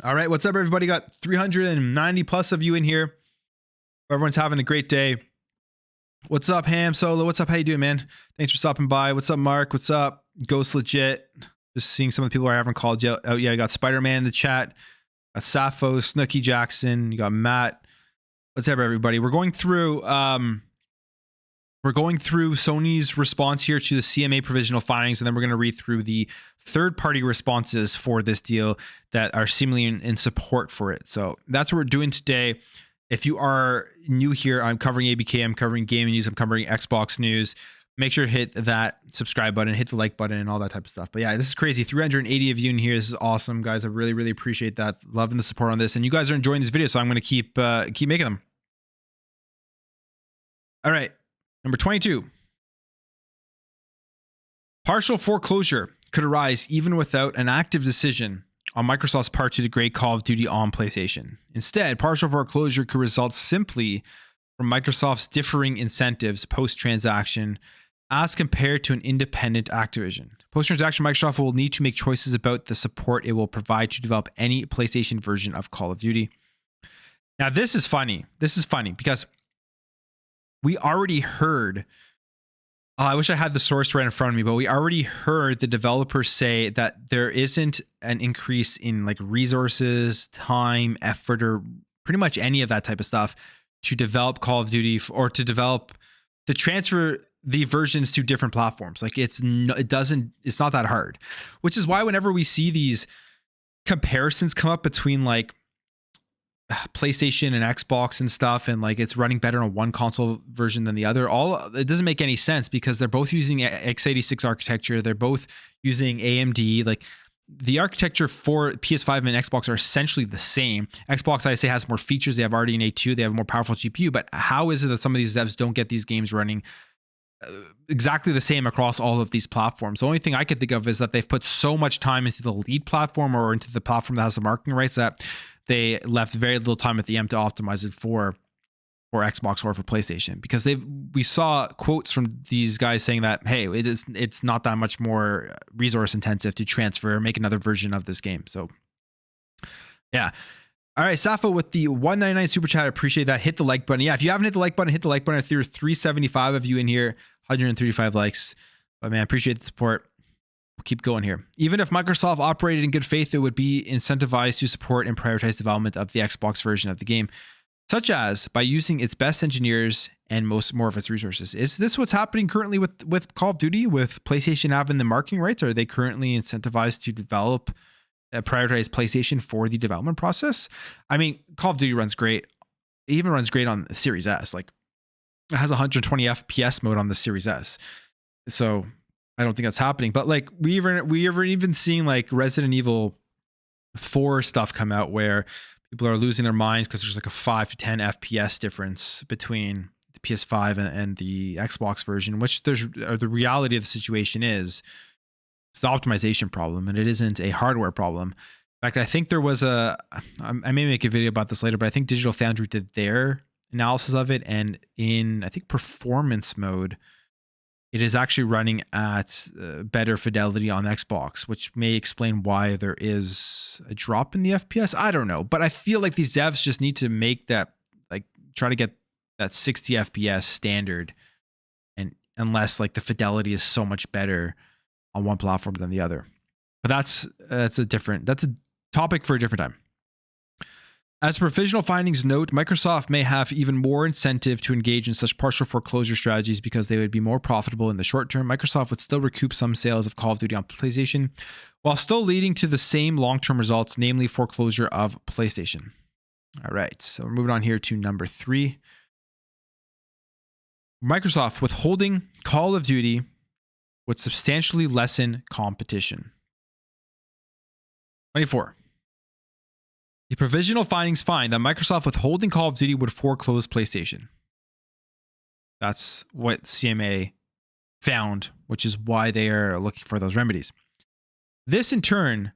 All right, what's up, everybody? Got 390 plus of you in here. Everyone's having a great day. What's up, Ham Solo? What's up? How you doing, man? Thanks for stopping by. What's up, Mark? What's up, Ghost Legit? Just seeing some of the people I haven't called yet. Oh yeah, I got Spider-Man in the chat. Got Sappho, Snooky Jackson. You got Matt. What's up, everybody? We're going through Sony's response here to the CMA provisional findings, and then we're going to read through the third-party responses for this deal that are seemingly in support for it. So that's what we're doing today. If you are new here, I'm covering ABK, I'm covering gaming news, I'm covering Xbox news. Make sure to hit that subscribe button, hit the like button, and all that type of stuff. But yeah, this is crazy. 380 of you in here. This is awesome, guys. I really, really appreciate that. Loving the support on this. And you guys are enjoying this video, so I'm going to keep making them. All right. Number 22. Partial foreclosure could arise even without an active decision on Microsoft's part to degrade Call of Duty on PlayStation. Instead, partial foreclosure could result simply from Microsoft's differing incentives post-transaction as compared to an independent Activision. Post-transaction, Microsoft will need to make choices about the support it will provide to develop any PlayStation version of Call of Duty. Now, this is funny. This is funny because we already heard, I wish I had the source right in front of me, but we already heard the developers say that there isn't an increase in like resources, time, effort, or pretty much any of that type of stuff to develop Call of Duty or to transfer the versions to different platforms. Like it's not that hard, which is why whenever we see these comparisons come up between like PlayStation and Xbox and stuff, and like it's running better on one console version than the other, it doesn't make any sense because they're both using x86 architecture. They're both using AMD. Like the architecture for PS5 and Xbox are essentially the same. Xbox, I say, has more features. They have RDNA 2. They have a more powerful GPU. But how is it that some of these devs don't get these games running exactly the same across all of these platforms? The only thing I could think of is that they've put so much time into the lead platform or into the platform that has the marketing rights that they left very little time at the end to optimize it for Xbox or for PlayStation, because we saw quotes from these guys saying that, hey, it's not that much more resource intensive to transfer or make another version of this game. So yeah. All right, Sappho with the 199 super chat. I appreciate that. Hit the like button. Yeah, if you haven't hit the like button, hit the like button. I think there's 375 of you in here, 135 likes. But man, I appreciate the support. We'll keep going here. Even if Microsoft operated in good faith, it would be incentivized to support and prioritize development of the Xbox version of the game, such as by using its best engineers and more of its resources. Is this what's happening currently with Call of Duty, with PlayStation having the marketing rights? Are they currently incentivized to develop, prioritize PlayStation for the development process? I mean, Call of Duty runs great. It even runs great on Series S. Like it has 120 FPS mode on the Series S. So I don't think that's happening. But like we ever even seen like Resident Evil 4 stuff come out where people are losing their minds because there's like a 5 to 10 FPS difference between the PS5 and the Xbox version, which the reality of the situation is it's the optimization problem, and it isn't a hardware problem. In fact, I think there was I may make a video about this later, but I think Digital Foundry did their analysis of it, and in I think performance mode, it is actually running at better fidelity on Xbox, which may explain why there is a drop in the FPS. I don't know, but I feel like these devs just need to make that, like, try to get that 60 FPS standard, and unless like the fidelity is so much better on one platform than the other. But that's a topic for a different time. As provisional findings note, Microsoft may have even more incentive to engage in such partial foreclosure strategies because they would be more profitable in the short term. Microsoft would still recoup some sales of Call of Duty on PlayStation, while still leading to the same long-term results, namely foreclosure of PlayStation. All right, so we're moving on here to number 3. Microsoft withholding Call of Duty would substantially lessen competition. 24. The provisional findings find that Microsoft withholding Call of Duty would foreclose PlayStation. That's what CMA found, which is why they are looking for those remedies. This, in turn,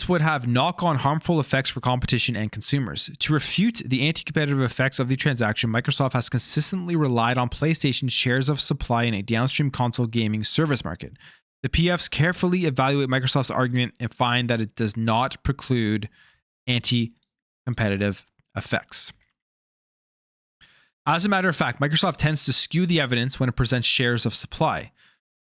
would have knock-on harmful effects for competition and consumers. To refute the anti-competitive effects of the transaction, Microsoft has consistently relied on PlayStation's shares of supply in a downstream console gaming service market. The PFs carefully evaluate Microsoft's argument and find that it does not preclude anti-competitive effects. As a matter of fact, Microsoft tends to skew the evidence when it presents shares of supply.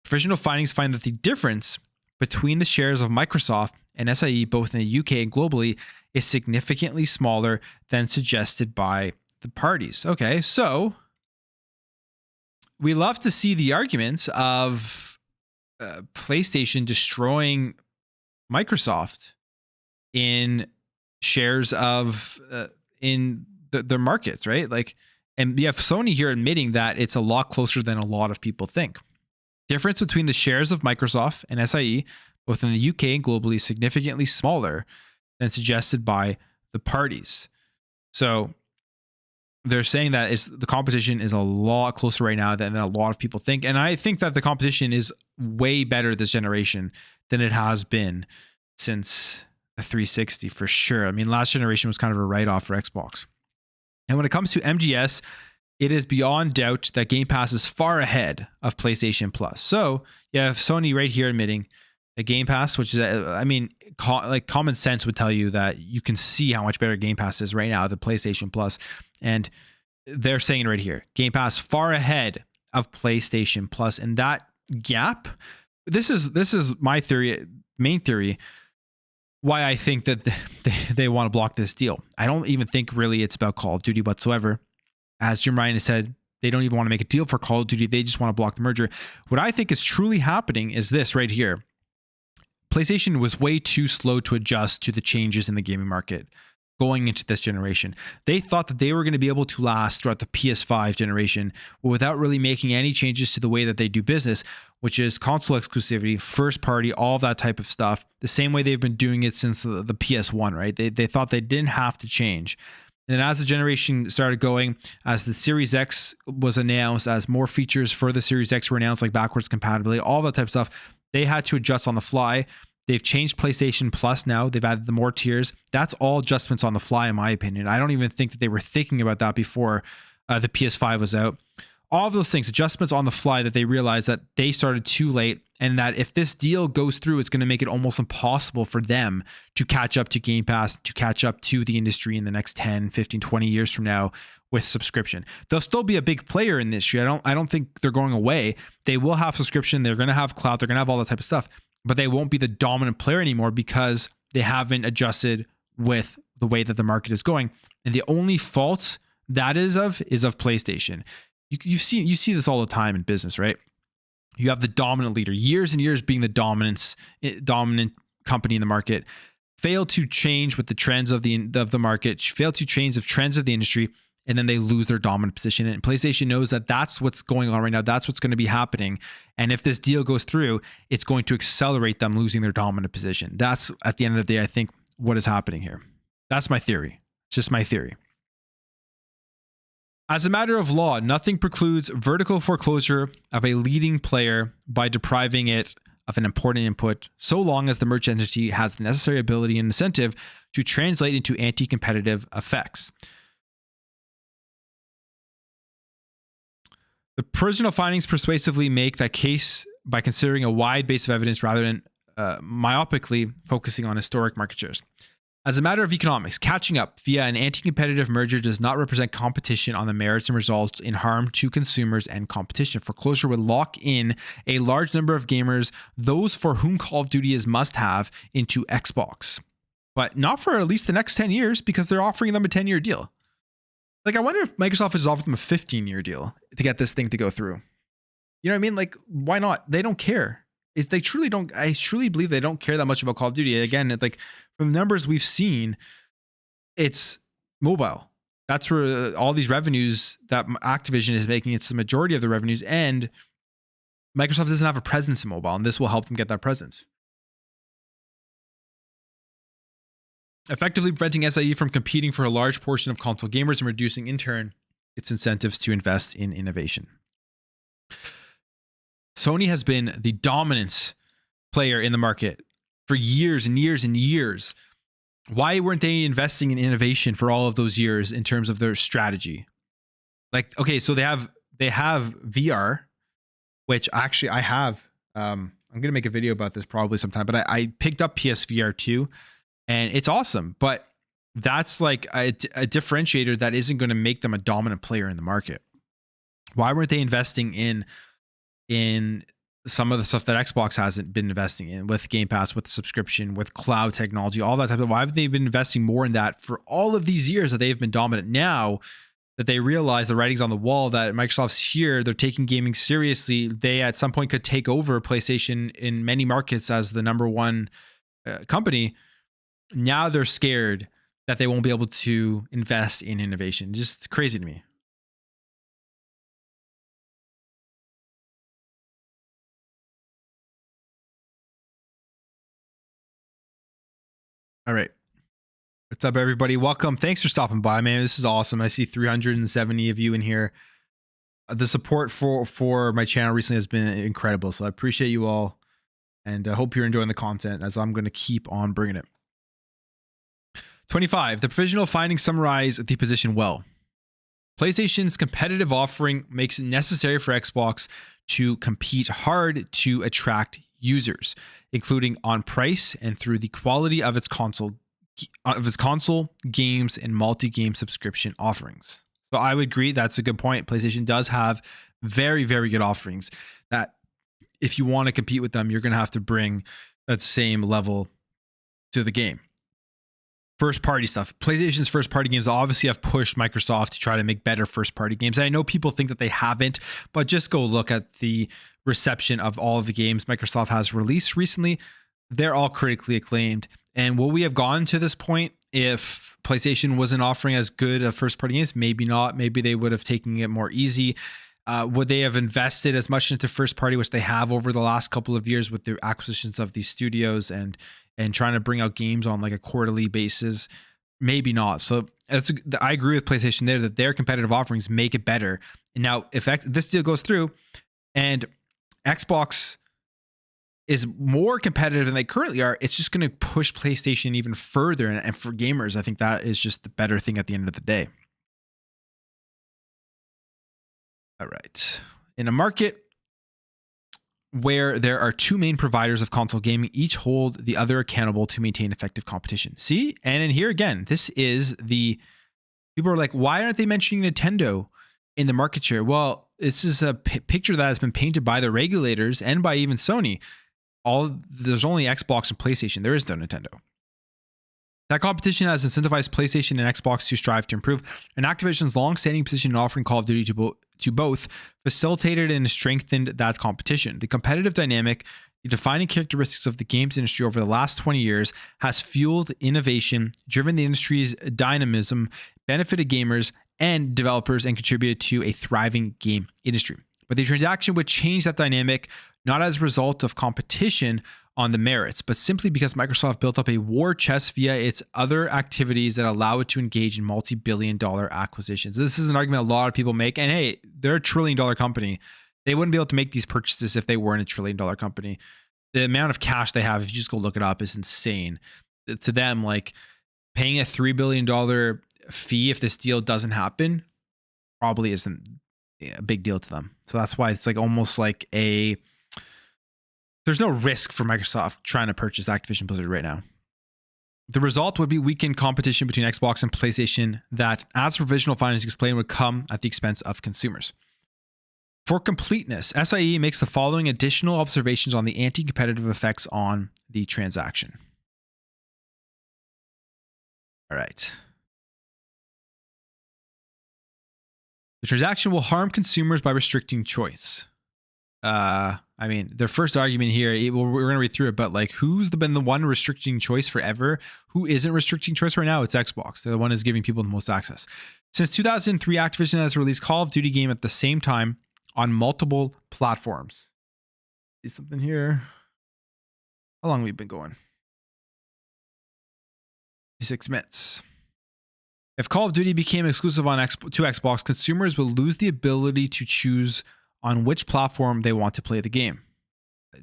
Provisional findings find that the difference between the shares of Microsoft and SIE, both in the UK and globally, is significantly smaller than suggested by the parties. Okay, so we love to see the arguments of PlayStation destroying Microsoft in shares of in the markets, right? Like, and you have Sony here admitting that it's a lot closer than a lot of people think. Difference between the shares of Microsoft and SIE, both in the UK and globally, is significantly smaller than suggested by the parties. So they're saying that the competition is a lot closer right now than a lot of people think. And I think that the competition is way better this generation than it has been since the 360 for sure. I mean, last generation was kind of a write-off for Xbox. And when it comes to MGS, it is beyond doubt that Game Pass is far ahead of PlayStation Plus. So you have Sony right here admitting that Game Pass, which is, I mean, like common sense would tell you that you can see how much better Game Pass is right now than PlayStation Plus. And they're saying right here, Game Pass far ahead of PlayStation Plus. And that gap, this is my theory, main theory, why I think that they want to block this deal. I don't even think really it's about Call of Duty whatsoever. As Jim Ryan has said, they don't even want to make a deal for Call of Duty. They just want to block the merger. What I think is truly happening is this right here. PlayStation was way too slow to adjust to the changes in the gaming market going into this generation. They thought that they were going to be able to last throughout the PS5 generation without really making any changes to the way that they do business, which is console exclusivity, first party, all of that type of stuff, the same way they've been doing it since the PS1, right? They thought they didn't have to change. And as the generation started going, as the Series X was announced, as more features for the Series X were announced, like backwards compatibility, all that type of stuff, they had to adjust on the fly. They've changed PlayStation Plus now. They've added the more tiers. That's all adjustments on the fly, in my opinion. I don't even think that they were thinking about that before the PS5 was out. All of those things, adjustments on the fly that they realized that they started too late, and that if this deal goes through, it's going to make it almost impossible for them to catch up to Game Pass, to catch up to the industry in the next 10, 15, 20 years from now with subscription. They'll still be a big player in this industry. I don't think they're going away. They will have subscription. They're going to have cloud. They're going to have all that type of stuff, but they won't be the dominant player anymore because they haven't adjusted with the way that the market is going. And the only fault that is of PlayStation. You see this all the time in business, right? You have the dominant leader, years and years being the dominant company in the market, fail to change with the trends of the market, fail to change the trends of the industry, and then they lose their dominant position. And PlayStation knows that that's what's going on right now. That's what's going to be happening. And if this deal goes through, it's going to accelerate them losing their dominant position. That's, at the end of the day, I think, what is happening here. That's my theory. It's just my theory. As a matter of law, nothing precludes vertical foreclosure of a leading player by depriving it of an important input, so long as the merged entity has the necessary ability and incentive to translate into anti-competitive effects. The original findings persuasively make that case by considering a wide base of evidence rather than myopically focusing on historic market shares. As a matter of economics, catching up via an anti-competitive merger does not represent competition on the merits and results in harm to consumers and competition. Foreclosure would lock in a large number of gamers, those for whom Call of Duty is must-have, into Xbox. But not for at least the next 10 years, because they're offering them a 10-year deal. Like, I wonder if Microsoft has offered them a 15-year deal to get this thing to go through. You know what I mean? Like, why not? They don't care. They truly don't. I truly believe they don't care that much about Call of Duty. Again, it's like, from the numbers we've seen, it's mobile. That's where all these revenues that Activision is making, it's the majority of the revenues, and Microsoft doesn't have a presence in mobile, and this will help them get that presence. Effectively preventing SIE from competing for a large portion of console gamers and reducing, in turn, its incentives to invest in innovation. Sony has been the dominant player in the market for years and years and years. Why weren't they investing in innovation for all of those years in terms of their strategy? Like, okay, so they have VR, which actually I have. I'm gonna make a video about this probably sometime, but I picked up PSVR 2, and it's awesome. But that's like a differentiator that isn't going to make them a dominant player in the market. Why weren't they investing in some of the stuff that Xbox hasn't been investing in, with Game Pass, with subscription, with cloud technology, all that type of? Why have they been investing more in that for all of these years that they've been dominant? Now that they realize the writing's on the wall, that Microsoft's here, they're taking gaming seriously, they at some point could take over PlayStation in many markets as the number one company. Now they're scared that they won't be able to invest in innovation. Just crazy to me. All right. What's up, everybody? Welcome. Thanks for stopping by, man. This is awesome. I see 370 of you in here. The support for my channel recently has been incredible. So I appreciate you all. And I hope you're enjoying the content, as I'm going to keep on bringing it. 25. The provisional findings summarize the position well. PlayStation's competitive offering makes it necessary for Xbox to compete hard to attract users, including on price and through the quality of its console games and multi-game subscription offerings. So I would agree, that's a good point. PlayStation does have very, very good offerings that if you want to compete with them, you're going to have to bring that same level to the game. First party stuff. PlayStation's first party games obviously have pushed Microsoft to try to make better first party games. And I know people think that they haven't, but just go look at the reception of all of the games Microsoft has released recently. They're all critically acclaimed. And will we have gone to this point if PlayStation wasn't offering as good a first party games? Maybe not. Maybe they would have taken it more easy. Would they have invested as much into first party, which they have over the last couple of years with the acquisitions of these studios and trying to bring out games on like a quarterly basis? Maybe not. So I agree with PlayStation there that their competitive offerings make it better. And now if this deal goes through and Xbox is more competitive than they currently are, it's just going to push PlayStation even further. And for gamers, I think that is just the better thing at the end of the day. All right. In a market where there are two main providers of console gaming, each hold the other accountable to maintain effective competition. See? And in here again, this is the people are like, why aren't they mentioning Nintendo in the market share? Well, this is a picture that has been painted by the regulators and by even Sony. There's only Xbox and PlayStation. There is no Nintendo. That competition has incentivized PlayStation and Xbox to strive to improve, and Activision's long-standing position in offering Call of Duty to both facilitated and strengthened that competition. The competitive dynamic, the defining characteristics of the games industry over the last 20 years, has fueled innovation, driven the industry's dynamism, benefited gamers and developers and contributed to a thriving game industry. But the transaction would change that dynamic, not as a result of competition on the merits, but simply because Microsoft built up a war chest via its other activities that allow it to engage in multi-billion-dollar acquisitions. This is an argument a lot of people make, and hey, they're a trillion-dollar company. They wouldn't be able to make these purchases if they weren't a trillion-dollar company. The amount of cash they have, if you just go look it up, is insane. To them, like paying a $3 billion fee if this deal doesn't happen probably isn't a big deal to them. So that's why it's like almost like there's no risk for Microsoft trying to purchase Activision Blizzard right now. The result would be weakened competition between Xbox and PlayStation that, as provisional findings explain, would come at the expense of consumers. For completeness, SIE makes the following additional observations on the anti-competitive effects on the transaction. All right. The transaction will harm consumers by restricting choice. I mean, their first argument here, we're going to read through it, but like, who's been the one restricting choice forever? Who isn't restricting choice right now? It's Xbox. They're the one who's giving people the most access. Since 2003, Activision has released Call of Duty game at the same time on multiple platforms. See something here? How long have we been going? 6 minutes. If Call of Duty became exclusive to Xbox, consumers will lose the ability to choose on which platform they want to play the game.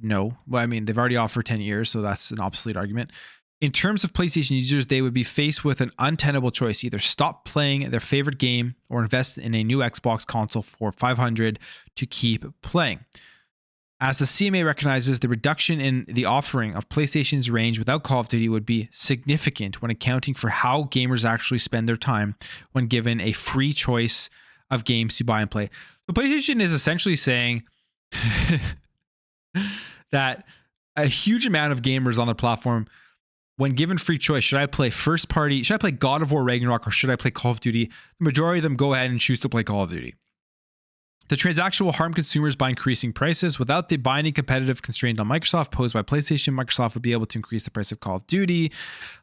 No. Well, I mean, they've already offered 10 years, so that's an obsolete argument. In terms of PlayStation users, they would be faced with an untenable choice: either stop playing their favorite game or invest in a new Xbox console for $500 to keep playing. As the CMA recognizes, the reduction in the offering of PlayStation's range without Call of Duty would be significant when accounting for how gamers actually spend their time when given a free choice of games to buy and play. So PlayStation is essentially saying that a huge amount of gamers on the platform, when given free choice, should I play first party, should I play God of War Ragnarok, or should I play Call of Duty? The majority of them go ahead and choose to play Call of Duty. The transaction will harm consumers by increasing prices. Without the binding competitive constraint on Microsoft posed by PlayStation, Microsoft would be able to increase the price of Call of Duty.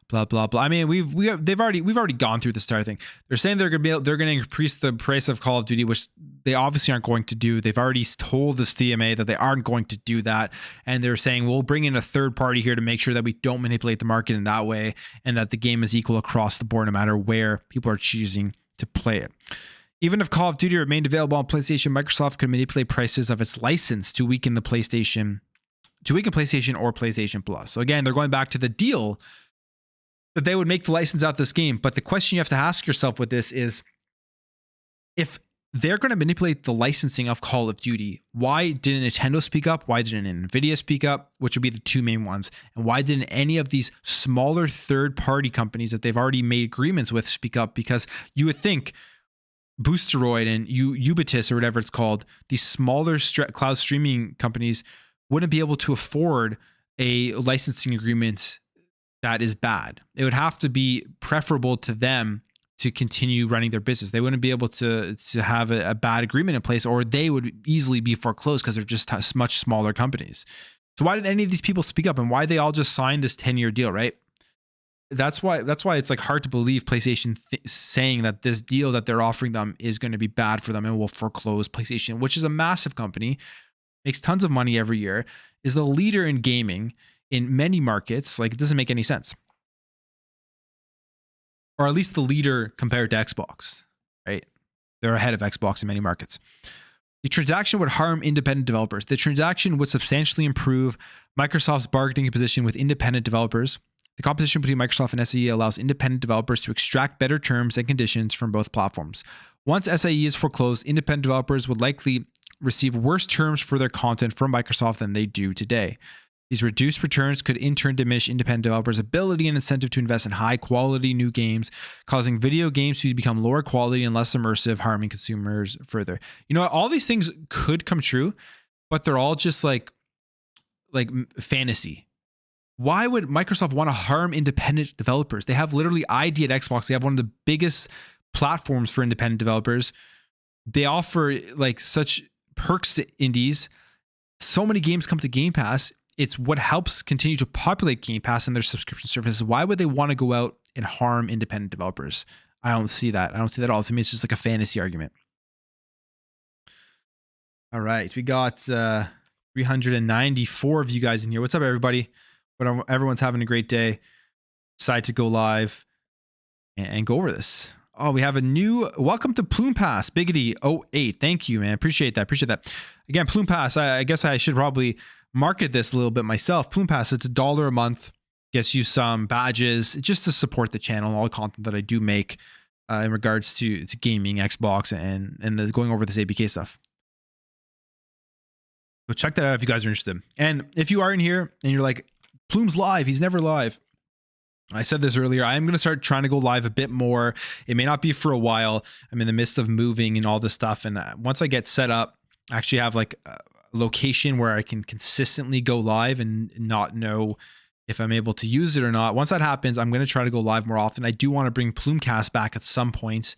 Blah blah blah. I mean, we've already gone through this entire thing. They're saying they're going to increase the price of Call of Duty, which they obviously aren't going to do. They've already told the CMA that they aren't going to do that, and they're saying we'll bring in a third party here to make sure that we don't manipulate the market in that way, and that the game is equal across the board, no matter where people are choosing to play it. Even if Call of Duty remained available on PlayStation, Microsoft could manipulate prices of its license to weaken PlayStation or PlayStation Plus. So again, they're going back to the deal that they would make the license out this game. But the question you have to ask yourself with this is, if they're going to manipulate the licensing of Call of Duty, why didn't Nintendo speak up? Why didn't Nvidia speak up? Which would be the two main ones. And why didn't any of these smaller third-party companies that they've already made agreements with speak up? Because you would think Boosteroid and Ubitus, or whatever it's called, these smaller cloud streaming companies wouldn't be able to afford a licensing agreement that is bad. It would have to be preferable to them to continue running their business. They wouldn't be able to have a bad agreement in place, or they would easily be foreclosed because they're just much smaller companies. So why did any of these people speak up, and why they all just signed this 10-year deal, right? That's why it's like hard to believe PlayStation saying that this deal that they're offering them is going to be bad for them and will foreclose PlayStation, which is a massive company, makes tons of money every year, is the leader in gaming in many markets. Like, it doesn't make any sense. Or at least the leader compared to Xbox, right? They're ahead of Xbox in many markets. The transaction would harm independent developers. The transaction would substantially improve Microsoft's bargaining position with independent developers. The competition between Microsoft and SIE allows independent developers to extract better terms and conditions from both platforms. Once SIE is foreclosed, independent developers would likely receive worse terms for their content from Microsoft than they do today. These reduced returns could in turn diminish independent developers' ability and incentive to invest in high-quality new games, causing video games to become lower quality and less immersive, harming consumers further. You know, all these things could come true, but they're all just like fantasy. Why would Microsoft want to harm independent developers? They have literally ID at Xbox. They have one of the biggest platforms for independent developers. They offer like such perks to indies. So many games come to Game Pass. It's what helps continue to populate Game Pass and their subscription services. Why would they want to go out and harm independent developers? I don't see that. I don't see that at all. To me, it's just like a fantasy argument. All right. We got 394 of you guys in here. What's up, everybody? But everyone's having a great day. Decided to go live and go over this. Oh, we have a new welcome to Plume Pass, Biggity 08. Thank you, man. Appreciate that. Appreciate that. Again, Plume Pass, I guess I should probably market this a little bit myself. Plume Pass, it's $1 a month. Gets you some badges just to support the channel and all the content that I do make in regards to gaming, Xbox, and going over this ABK stuff. So check that out if you guys are interested. And if you are in here and you're like, Plume's live, he's never live. I said this earlier, I am going to start trying to go live a bit more. It may not be for a while. I'm in the midst of moving and all this stuff. And once I get set up, I actually have like a location where I can consistently go live and not know if I'm able to use it or not. Once that happens, I'm going to try to go live more often. I do want to bring Plumecast back at some point.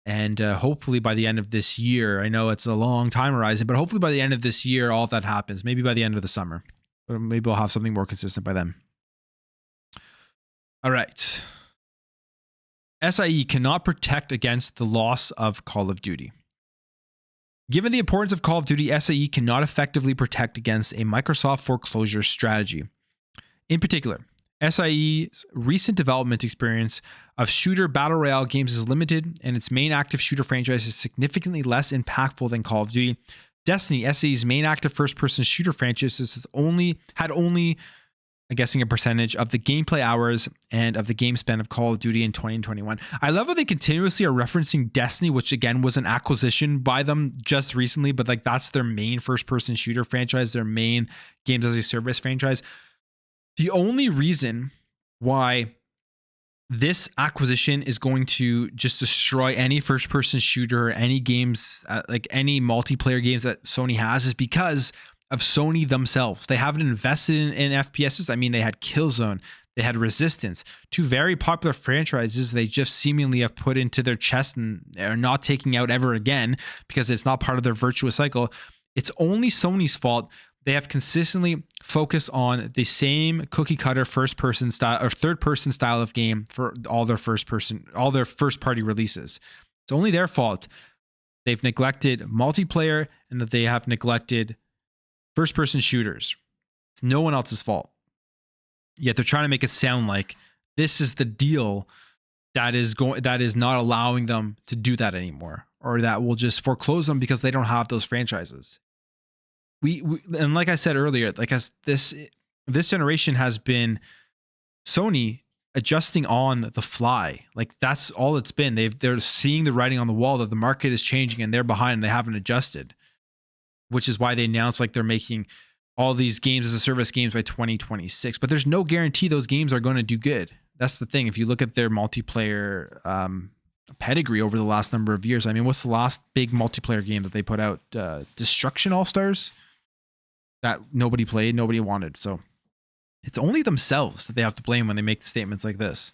And hopefully by the end of this year, I know it's a long time horizon, but hopefully by the end of this year, all of that happens. Maybe by the end of the summer. Or maybe I'll have something more consistent by then. All right. SIE cannot protect against the loss of Call of Duty. Given the importance of Call of Duty, SIE cannot effectively protect against a Microsoft foreclosure strategy. In particular, SIE's recent development experience of shooter battle royale games is limited, and its main active shooter franchise is significantly less impactful than Call of Duty. Destiny, SIE's main active first-person shooter franchise, had only I'm guessing a percentage of the gameplay hours and of the game spend of Call of Duty in 2021. I love how they continuously are referencing Destiny, which again was an acquisition by them just recently, but like that's their main first-person shooter franchise, their main games as a service franchise. The only reason why this acquisition is going to just destroy any first-person shooter or any games, like any multiplayer games that Sony has, is because of Sony themselves. They haven't invested in FPSs. I mean, they had Killzone, they had Resistance, two very popular franchises they just seemingly have put into their chest and are not taking out ever again because it's not part of their virtuous cycle. It's only Sony's fault. They have consistently focused on the same cookie cutter first person style or third person style of game for all their first party releases. It's only their fault. They've neglected multiplayer and that they have neglected first-person shooters. It's no one else's fault. Yet they're trying to make it sound like this is the deal that is not allowing them to do that anymore, or that will just foreclose them because they don't have those franchises. We and like I said earlier, like as this generation has been Sony adjusting on the fly. Like that's all it's been. They're seeing the writing on the wall that the market is changing and they're behind and they haven't adjusted. Which is why they announced like they're making all these games as a service games by 2026. But there's no guarantee those games are going to do good. That's the thing. If you look at their multiplayer pedigree over the last number of years, I mean, what's the last big multiplayer game that they put out? Destruction All-Stars? That nobody played, nobody wanted. So it's only themselves that they have to blame when they make statements like this.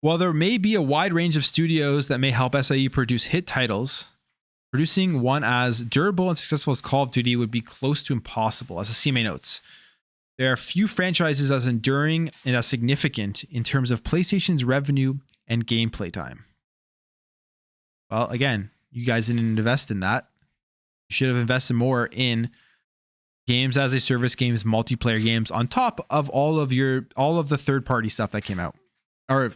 While there may be a wide range of studios that may help SIE produce hit titles, producing one as durable and successful as Call of Duty would be close to impossible. As the CMA notes, there are few franchises as enduring and as significant in terms of PlayStation's revenue and gameplay time. Well, again, you guys didn't invest in that. You should have invested more in games as a service games, multiplayer games, on top of all of the third-party stuff that came out, or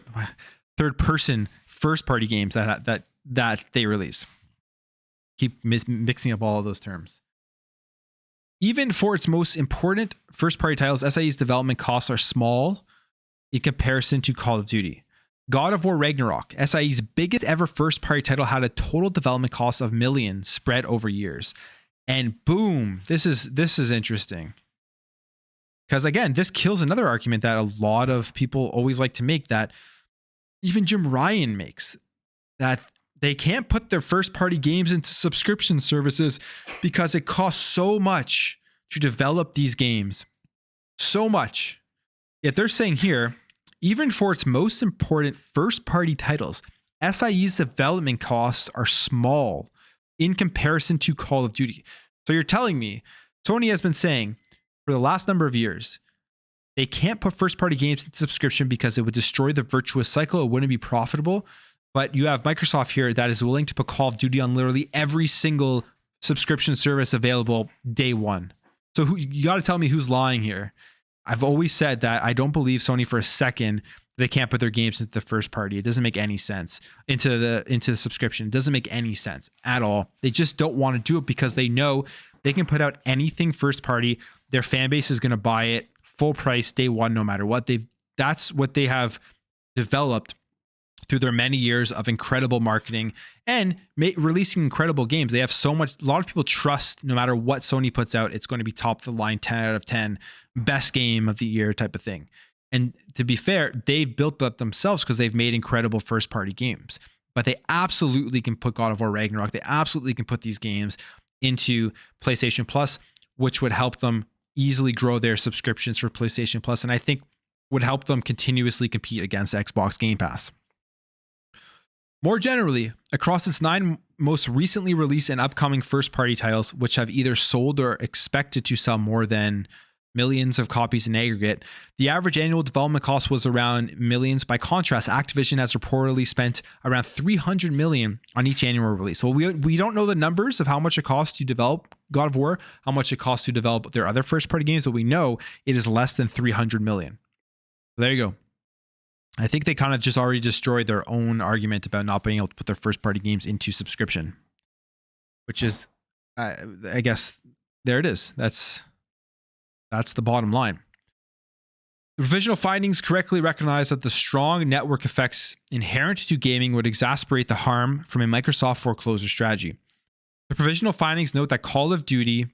third-person first-party games that they release. Keep mixing up all of those terms. Even for its most important first-party titles, SIE's development costs are small in comparison to Call of Duty. God of War Ragnarok, SIE's biggest ever first-party title, had a total development cost of millions spread over years. And boom, this is interesting. Because again, this kills another argument that a lot of people always like to make, that even Jim Ryan makes, that they can't put their first-party games into subscription services because it costs so much to develop these games. So much. Yet they're saying here, even for its most important first-party titles, SIE's development costs are small in comparison to Call of Duty. So you're telling me Sony has been saying for the last number of years, they can't put first-party games into subscription because it would destroy the virtuous cycle. It wouldn't be profitable. But you have Microsoft here that is willing to put Call of Duty on literally every single subscription service available day one. So you got to tell me who's lying here. I've always said that I don't believe Sony for a second they can't put their games into the first party. It doesn't make any sense into the subscription. It doesn't make any sense at all. They just don't want to do it because they know they can put out anything first party. Their fan base is going to buy it full price day one, no matter what. That's what they have developed through their many years of incredible marketing and releasing incredible games. They have a lot of people trust no matter what Sony puts out, it's going to be top of the line, 10 out of 10, best game of the year type of thing. And to be fair, they've built that themselves because they've made incredible first party games, but they absolutely can put God of War Ragnarok. They absolutely can put these games into PlayStation Plus, which would help them easily grow their subscriptions for PlayStation Plus. And I think would help them continuously compete against Xbox Game Pass. More generally, across its 9 most recently released and upcoming first-party titles, which have either sold or expected to sell more than millions of copies in aggregate, the average annual development cost was around millions. By contrast, Activision has reportedly spent around $300 million on each annual release. So we don't know the numbers of how much it costs to develop God of War, how much it costs to develop their other first-party games, but we know it is less than $300 million. So there you go. I think they kind of just already destroyed their own argument about not being able to put their first party games into subscription, which is, I guess, there it is. That's the bottom line. The provisional findings correctly recognize that the strong network effects inherent to gaming would exacerbate the harm from a Microsoft foreclosure strategy. The provisional findings note that Call of Duty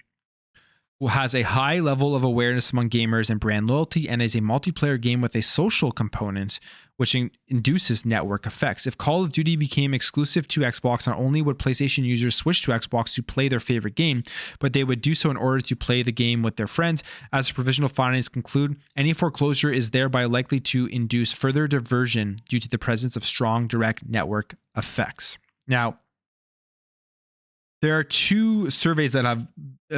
has a high level of awareness among gamers and brand loyalty and is a multiplayer game with a social component which induces network effects. If Call of Duty became exclusive to Xbox, not only would PlayStation users switch to Xbox to play their favorite game, but they would do so in order to play the game with their friends. As the provisional findings conclude, any foreclosure is thereby likely to induce further diversion due to the presence of strong direct network effects. Now, there are 2 surveys that have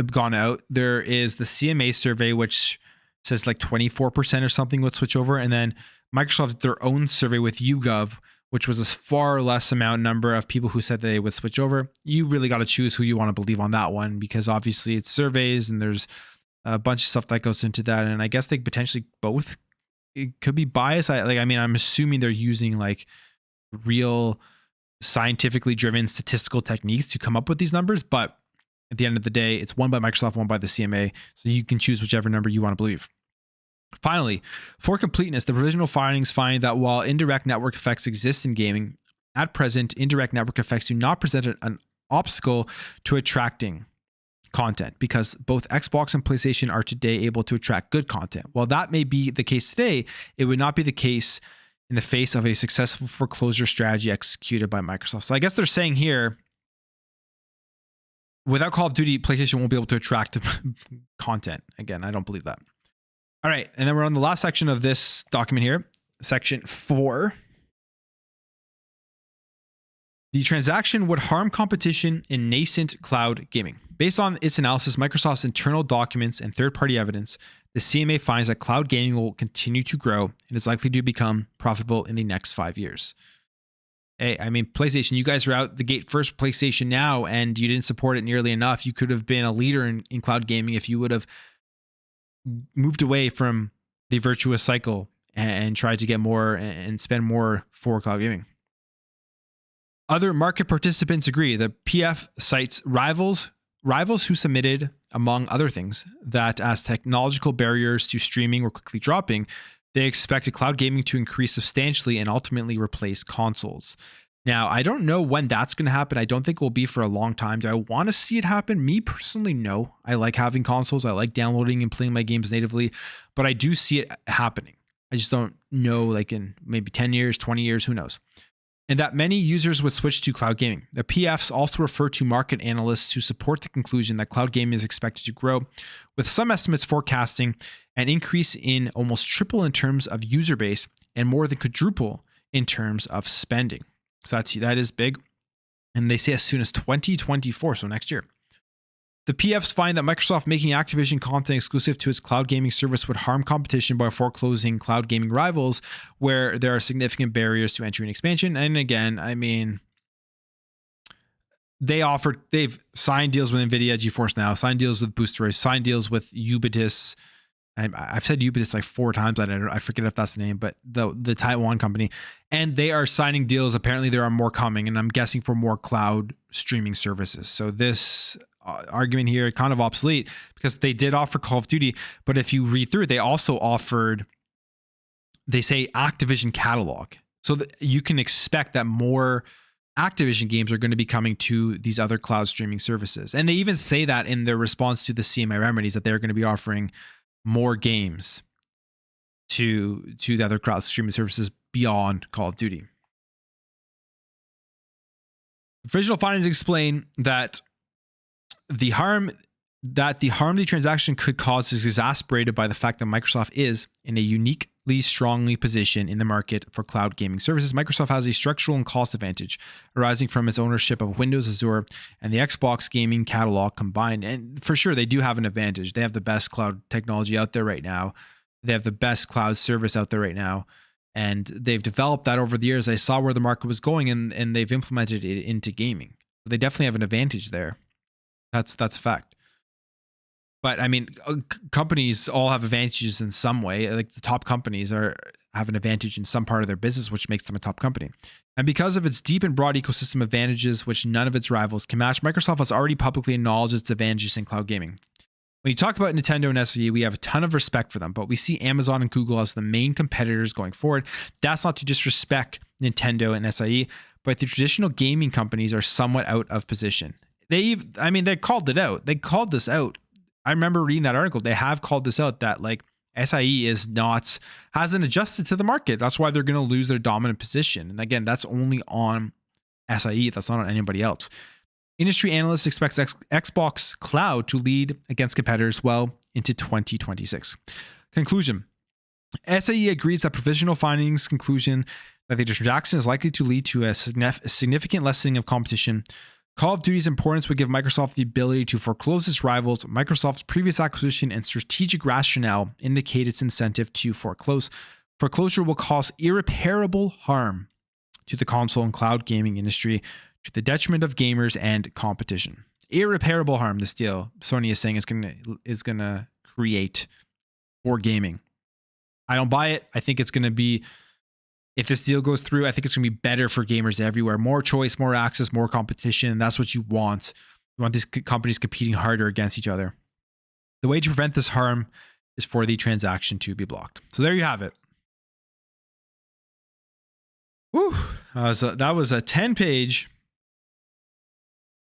gone out. There is the CMA survey, which says like 24% or something would switch over. And then Microsoft did their own survey with YouGov, which was a far less number of people who said they would switch over. You really got to choose who you want to believe on that one, because obviously it's surveys and there's a bunch of stuff that goes into that. And I guess they potentially both, it could be biased. I'm assuming they're using like real scientifically driven statistical techniques to come up with these numbers, but at the end of the day, it's one by Microsoft, one by the CMA, so you can choose whichever number you want to believe. Finally, for completeness, the provisional findings find that while indirect network effects exist in gaming, at present, indirect network effects do not present an obstacle to attracting content, because both Xbox and PlayStation are today able to attract good content. While that may be the case today, it would not be the case in the face of a successful foreclosure strategy executed by Microsoft. So I guess they're saying here, without Call of Duty, PlayStation won't be able to attract content. Again, I don't believe that. All right, and then we're on the last section of this document here, section 4. The transaction would harm competition in nascent cloud gaming. Based on its analysis, Microsoft's internal documents, and third-party evidence, the CMA finds that cloud gaming will continue to grow and is likely to become profitable in the next 5 years. Hey, I mean, PlayStation, you guys are out the gate first, PlayStation Now, and you didn't support it nearly enough. You could have been a leader in cloud gaming if you would have moved away from the virtuous cycle and tried to get more and spend more for cloud gaming. Other market participants agree. The PF cites rivals who submitted, among other things, that as technological barriers to streaming were quickly dropping, they expected cloud gaming to increase substantially and ultimately replace consoles. Now, I don't know when that's going to happen. I don't think it will be for a long time. Do I want to see it happen? Me personally, no. I like having consoles. I like downloading and playing my games natively, but I do see it happening. I just don't know, like in maybe 10 years, 20 years, who knows? And that many users would switch to cloud gaming. The PFs also refer to market analysts who support the conclusion that cloud gaming is expected to grow, with some estimates forecasting an increase in almost triple in terms of user base and more than quadruple in terms of spending. So that is big. And they say as soon as 2024, so next year. The PFs find that Microsoft making Activision content exclusive to its cloud gaming service would harm competition by foreclosing cloud gaming rivals where there are significant barriers to entry and expansion. And again, I mean, they've signed deals with NVIDIA, GeForce Now, signed deals with Booster, signed deals with Ubitus. I've said Ubitus like 4 times. I forget if that's the name, but the Taiwan company. And they are signing deals. Apparently there are more coming, and I'm guessing for more cloud streaming services. So this argument here kind of obsolete because they did offer Call of Duty, but if you read through it, they also offered, they say Activision catalog. So that you can expect that more Activision games are going to be coming to these other cloud streaming services. And they even say that in their response to the CMA remedies that they're going to be offering more games to the other cloud streaming services beyond Call of Duty. Provisional findings explain that the harm the transaction could cause is exasperated by the fact that Microsoft is in a uniquely strongly positioned in the market for cloud gaming services. Microsoft has a structural and cost advantage arising from its ownership of Windows, Azure, and the Xbox gaming catalog combined. And for sure, they do have an advantage. They have the best cloud technology out there right now. They have the best cloud service out there right now. And they've developed that over the years. They saw where the market was going, and they've implemented it into gaming. They definitely have an advantage there. That's a fact. But I mean, companies all have advantages in some way. Like the top companies have an advantage in some part of their business, which makes them a top company. And because of its deep and broad ecosystem advantages, which none of its rivals can match, Microsoft has already publicly acknowledged its advantages in cloud gaming. When you talk about Nintendo and SAE, we have a ton of respect for them, but we see Amazon and Google as the main competitors going forward. That's not to disrespect Nintendo and SAE, but the traditional gaming companies are somewhat out of position. They called it out. They called this out. I remember reading that article. They have called this out that like SIE hasn't adjusted to the market. That's why they're going to lose their dominant position. And again, that's only on SIE. That's not on anybody else. Industry analysts expect Xbox Cloud to lead against competitors well into 2026. Conclusion. SIE agrees that provisional findings conclusion that the transaction is likely to lead to a significant lessening of competition. Call of Duty's importance would give Microsoft the ability to foreclose its rivals. Microsoft's previous acquisition and strategic rationale indicate its incentive to foreclose. Foreclosure will cause irreparable harm to the console and cloud gaming industry to the detriment of gamers and competition. Irreparable harm, this deal, Sony is saying, is gonna create for gaming. I don't buy it. I think it's going to be, if this deal goes through, I think it's going to be better for gamers everywhere. More choice, more access, more competition. That's what you want. You want these companies competing harder against each other. The way to prevent this harm is for the transaction to be blocked. So there you have it. Whew. That was a 10-page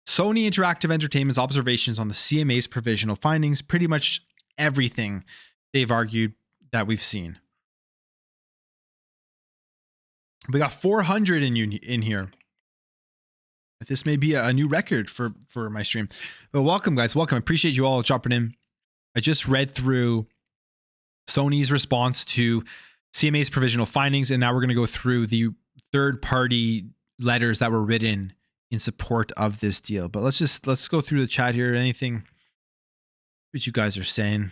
Sony Interactive Entertainment's observations on the CMA's provisional findings. Pretty much everything they've argued that we've seen. We got 400 in here. This may be a new record for my stream. But welcome, guys. Welcome. I appreciate you all jumping in. I just read through Sony's response to CMA's provisional findings, and now we're going to go through the third-party letters that were written in support of this deal. But let's go through the chat here. Anything that you guys are saying?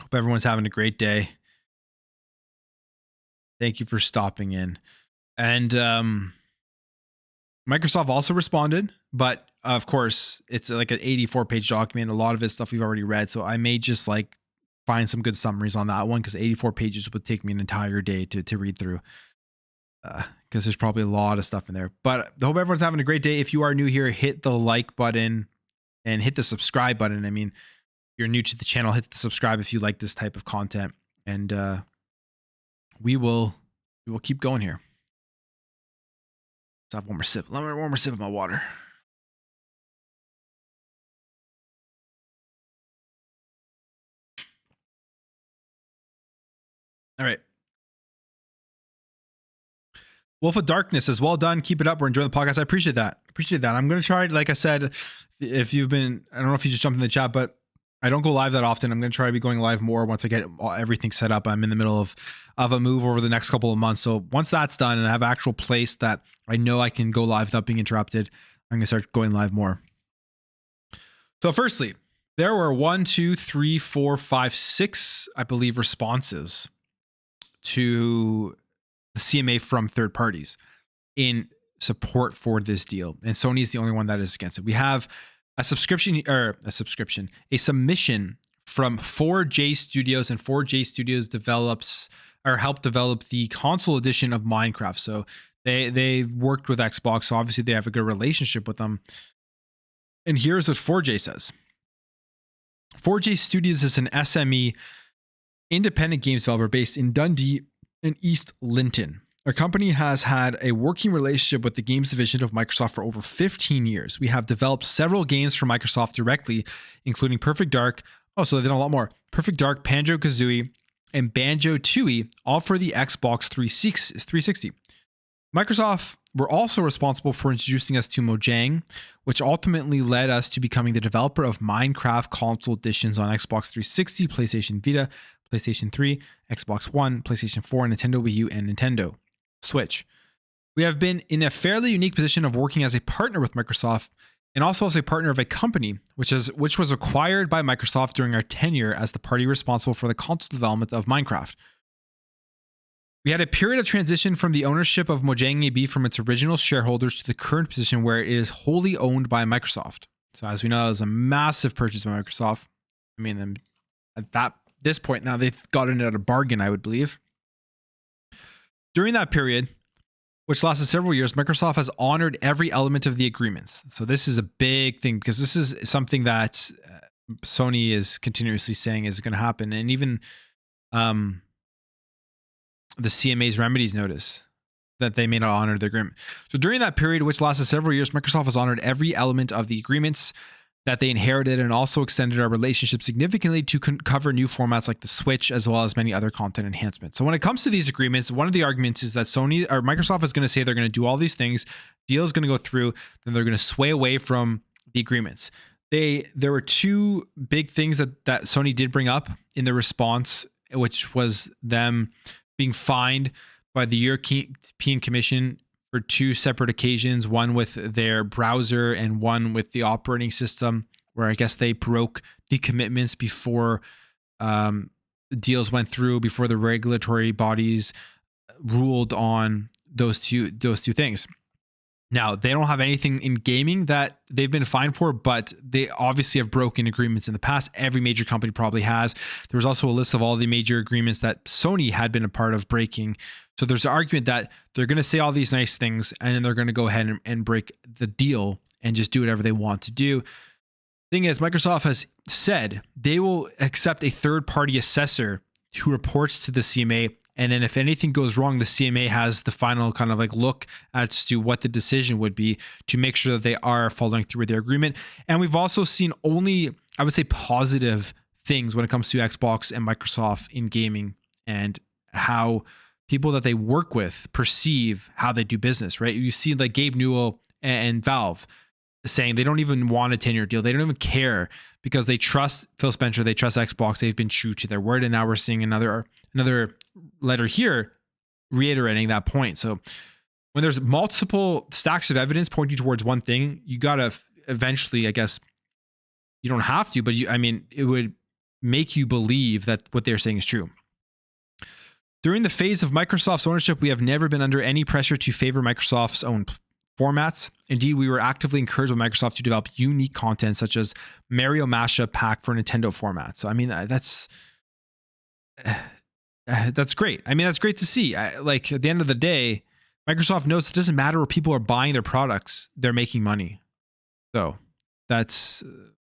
Hope everyone's having a great day. Thank you for stopping in. And Microsoft also responded, but of course, it's like an 84-page document. A lot of it's stuff we've already read, so I may just like find some good summaries on that one because 84 pages would take me an entire day to read through because there's probably a lot of stuff in there. But I hope everyone's having a great day. If you are new here, hit the like button and hit the subscribe button. I mean, if you're new to the channel, hit the subscribe if you like this type of content, and we will keep going here. Let's have one more sip. One more sip of my water. All right. Wolf of Darkness says, well done. Keep it up. We're enjoying the podcast. I appreciate that. I'm going to try, like I said, if you've been, I don't know if you just jumped in the chat, but I don't go live that often. I'm going to try to be going live more once I get everything set up. I'm in the middle of a move over the next couple of months. So once that's done and I have an actual place that I know I can go live without being interrupted, I'm going to start going live more. So firstly, there were 1, 2, 3, 4, 5, 6, I believe, responses to the CMA from third parties in support for this deal. And Sony is the only one that is against it. We have a submission from 4J Studios, and 4J Studios develops or helped develop the console edition of Minecraft. So they worked with Xbox, so obviously they have a good relationship with them. And here's what 4J says. 4J Studios is an SME independent games developer based in Dundee and East Linton. Our company has had a working relationship with the games division of Microsoft for over 15 years. We have developed several games for Microsoft directly, including Perfect Dark. Oh, so they've done a lot more. Perfect Dark, Banjo-Kazooie, and Banjo-Tooie, all for the Xbox 360. Microsoft were also responsible for introducing us to Mojang, which ultimately led us to becoming the developer of Minecraft console editions on Xbox 360, PlayStation Vita, PlayStation 3, Xbox One, PlayStation 4, Nintendo Wii U, and Nintendo Switch. We have been in a fairly unique position of working as a partner with Microsoft and also as a partner of a company which was acquired by Microsoft during our tenure as the party responsible for the console development of Minecraft. We had a period of transition from the ownership of Mojang AB from its original shareholders to the current position where it is wholly owned by Microsoft. So as we know, it was a massive purchase by Microsoft. I mean, at this point now, they've gotten it at a bargain, I would believe. During that period, which lasted several years, Microsoft has honored every element of the agreements. So this is a big thing because this is something that Sony is continuously saying is going to happen. And even the CMA's remedies notice that they may not honor the agreement. So during that period, which lasted several years, Microsoft has honored every element of the agreements that they inherited and also extended our relationship significantly to cover new formats like the Switch, as well as many other content enhancements. So when it comes to these agreements, one of the arguments is that Microsoft is going to say they're going to do all these things, deal is going to go through, then they're going to sway away from the agreements. There were two big things that Sony did bring up in the response, which was them being fined by the European Commission for two separate occasions, one with their browser and one with the operating system, where I guess they broke the commitments before deals went through, before the regulatory bodies ruled on those two things. Now, they don't have anything in gaming that they've been fined for, but they obviously have broken agreements in the past. Every major company probably has. There was also a list of all the major agreements that Sony had been a part of breaking. So there's an argument that they're going to say all these nice things, and then they're going to go ahead and break the deal and just do whatever they want to do. Thing is, Microsoft has said they will accept a third-party assessor who reports to the CMA. And then if anything goes wrong, the CMA has the final kind of like look as to what the decision would be to make sure that they are following through with their agreement. And we've also seen only, I would say, positive things when it comes to Xbox and Microsoft in gaming and how people that they work with perceive how they do business, right? You see like Gabe Newell and Valve saying they don't even want a 10-year deal. They don't even care because they trust Phil Spencer. They trust Xbox. They've been true to their word. And now we're seeing another letter here reiterating that point. So when there's multiple stacks of evidence pointing towards one thing, you got to eventually, I guess you don't have to, but it would make you believe that what they're saying is true. During the phase of Microsoft's ownership, we have never been under any pressure to favor Microsoft's own formats. Indeed, we were actively encouraged by Microsoft to develop unique content such as Mario Mashup Pack for Nintendo format. So, that's great. That's great to see. Like at the end of the day, Microsoft knows it doesn't matter where people are buying their products, they're making money. So that's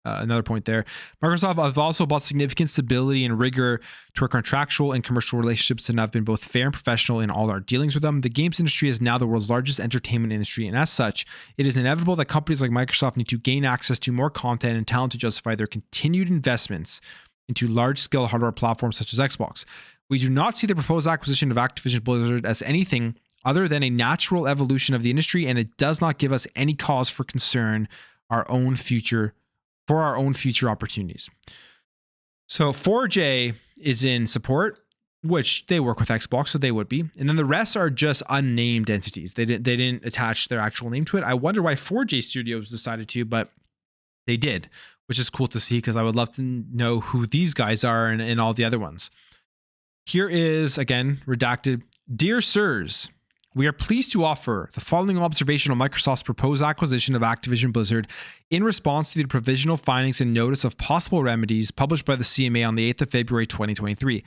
another point there. Microsoft has also brought significant stability and rigor to our contractual and commercial relationships and have been both fair and professional in all our dealings with them. The games industry is now the world's largest entertainment industry, and as such, it is inevitable that companies like Microsoft need to gain access to more content and talent to justify their continued investments into large-scale hardware platforms such as Xbox. We do not see the proposed acquisition of Activision Blizzard as anything other than a natural evolution of the industry, and it does not give us any cause for concern for our own future opportunities. So 4J is in support, which they work with Xbox, so they would be. And then the rest are just unnamed entities. They didn't attach their actual name to it. I wonder why 4J Studios decided to, but they did, which is cool to see because I would love to know who these guys are and all the other ones. Here is, again, redacted. Dear Sirs, we are pleased to offer the following observation on Microsoft's proposed acquisition of Activision Blizzard in response to the provisional findings and notice of possible remedies published by the CMA on the 8th of February 2023.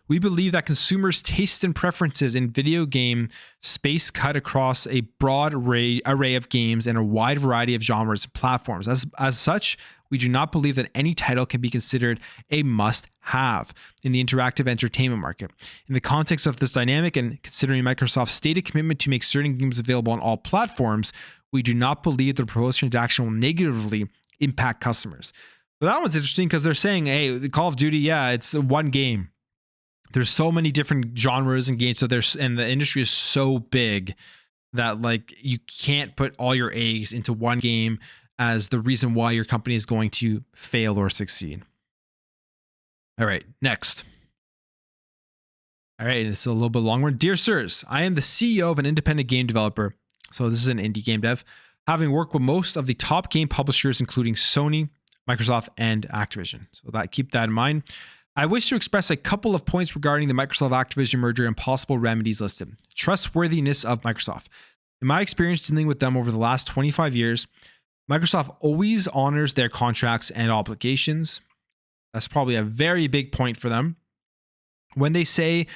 We believe that consumers' tastes and preferences in video game space cut across a broad array of games and a wide variety of genres and platforms. As such, we do not believe that any title can be considered a must-have in the interactive entertainment market. In the context of this dynamic and considering Microsoft's stated commitment to make certain games available on all platforms, we do not believe the proposed transaction will negatively impact customers. But that one's interesting because they're saying, hey, the Call of Duty, yeah, it's one game. There's so many different genres and games, and the industry is so big that like you can't put all your eggs into one game as the reason why your company is going to fail or succeed. All right, next. All right, it's a little bit long one. Dear Sirs, I am the CEO of an independent game developer. So this is an indie game dev, having worked with most of the top game publishers, including Sony, Microsoft, and Activision. So keep that in mind. I wish to express a couple of points regarding the Microsoft Activision merger and possible remedies listed. Trustworthiness of Microsoft. In my experience dealing with them over the last 25 years, Microsoft always honors their contracts and obligations. That's probably a very big point for them. When they say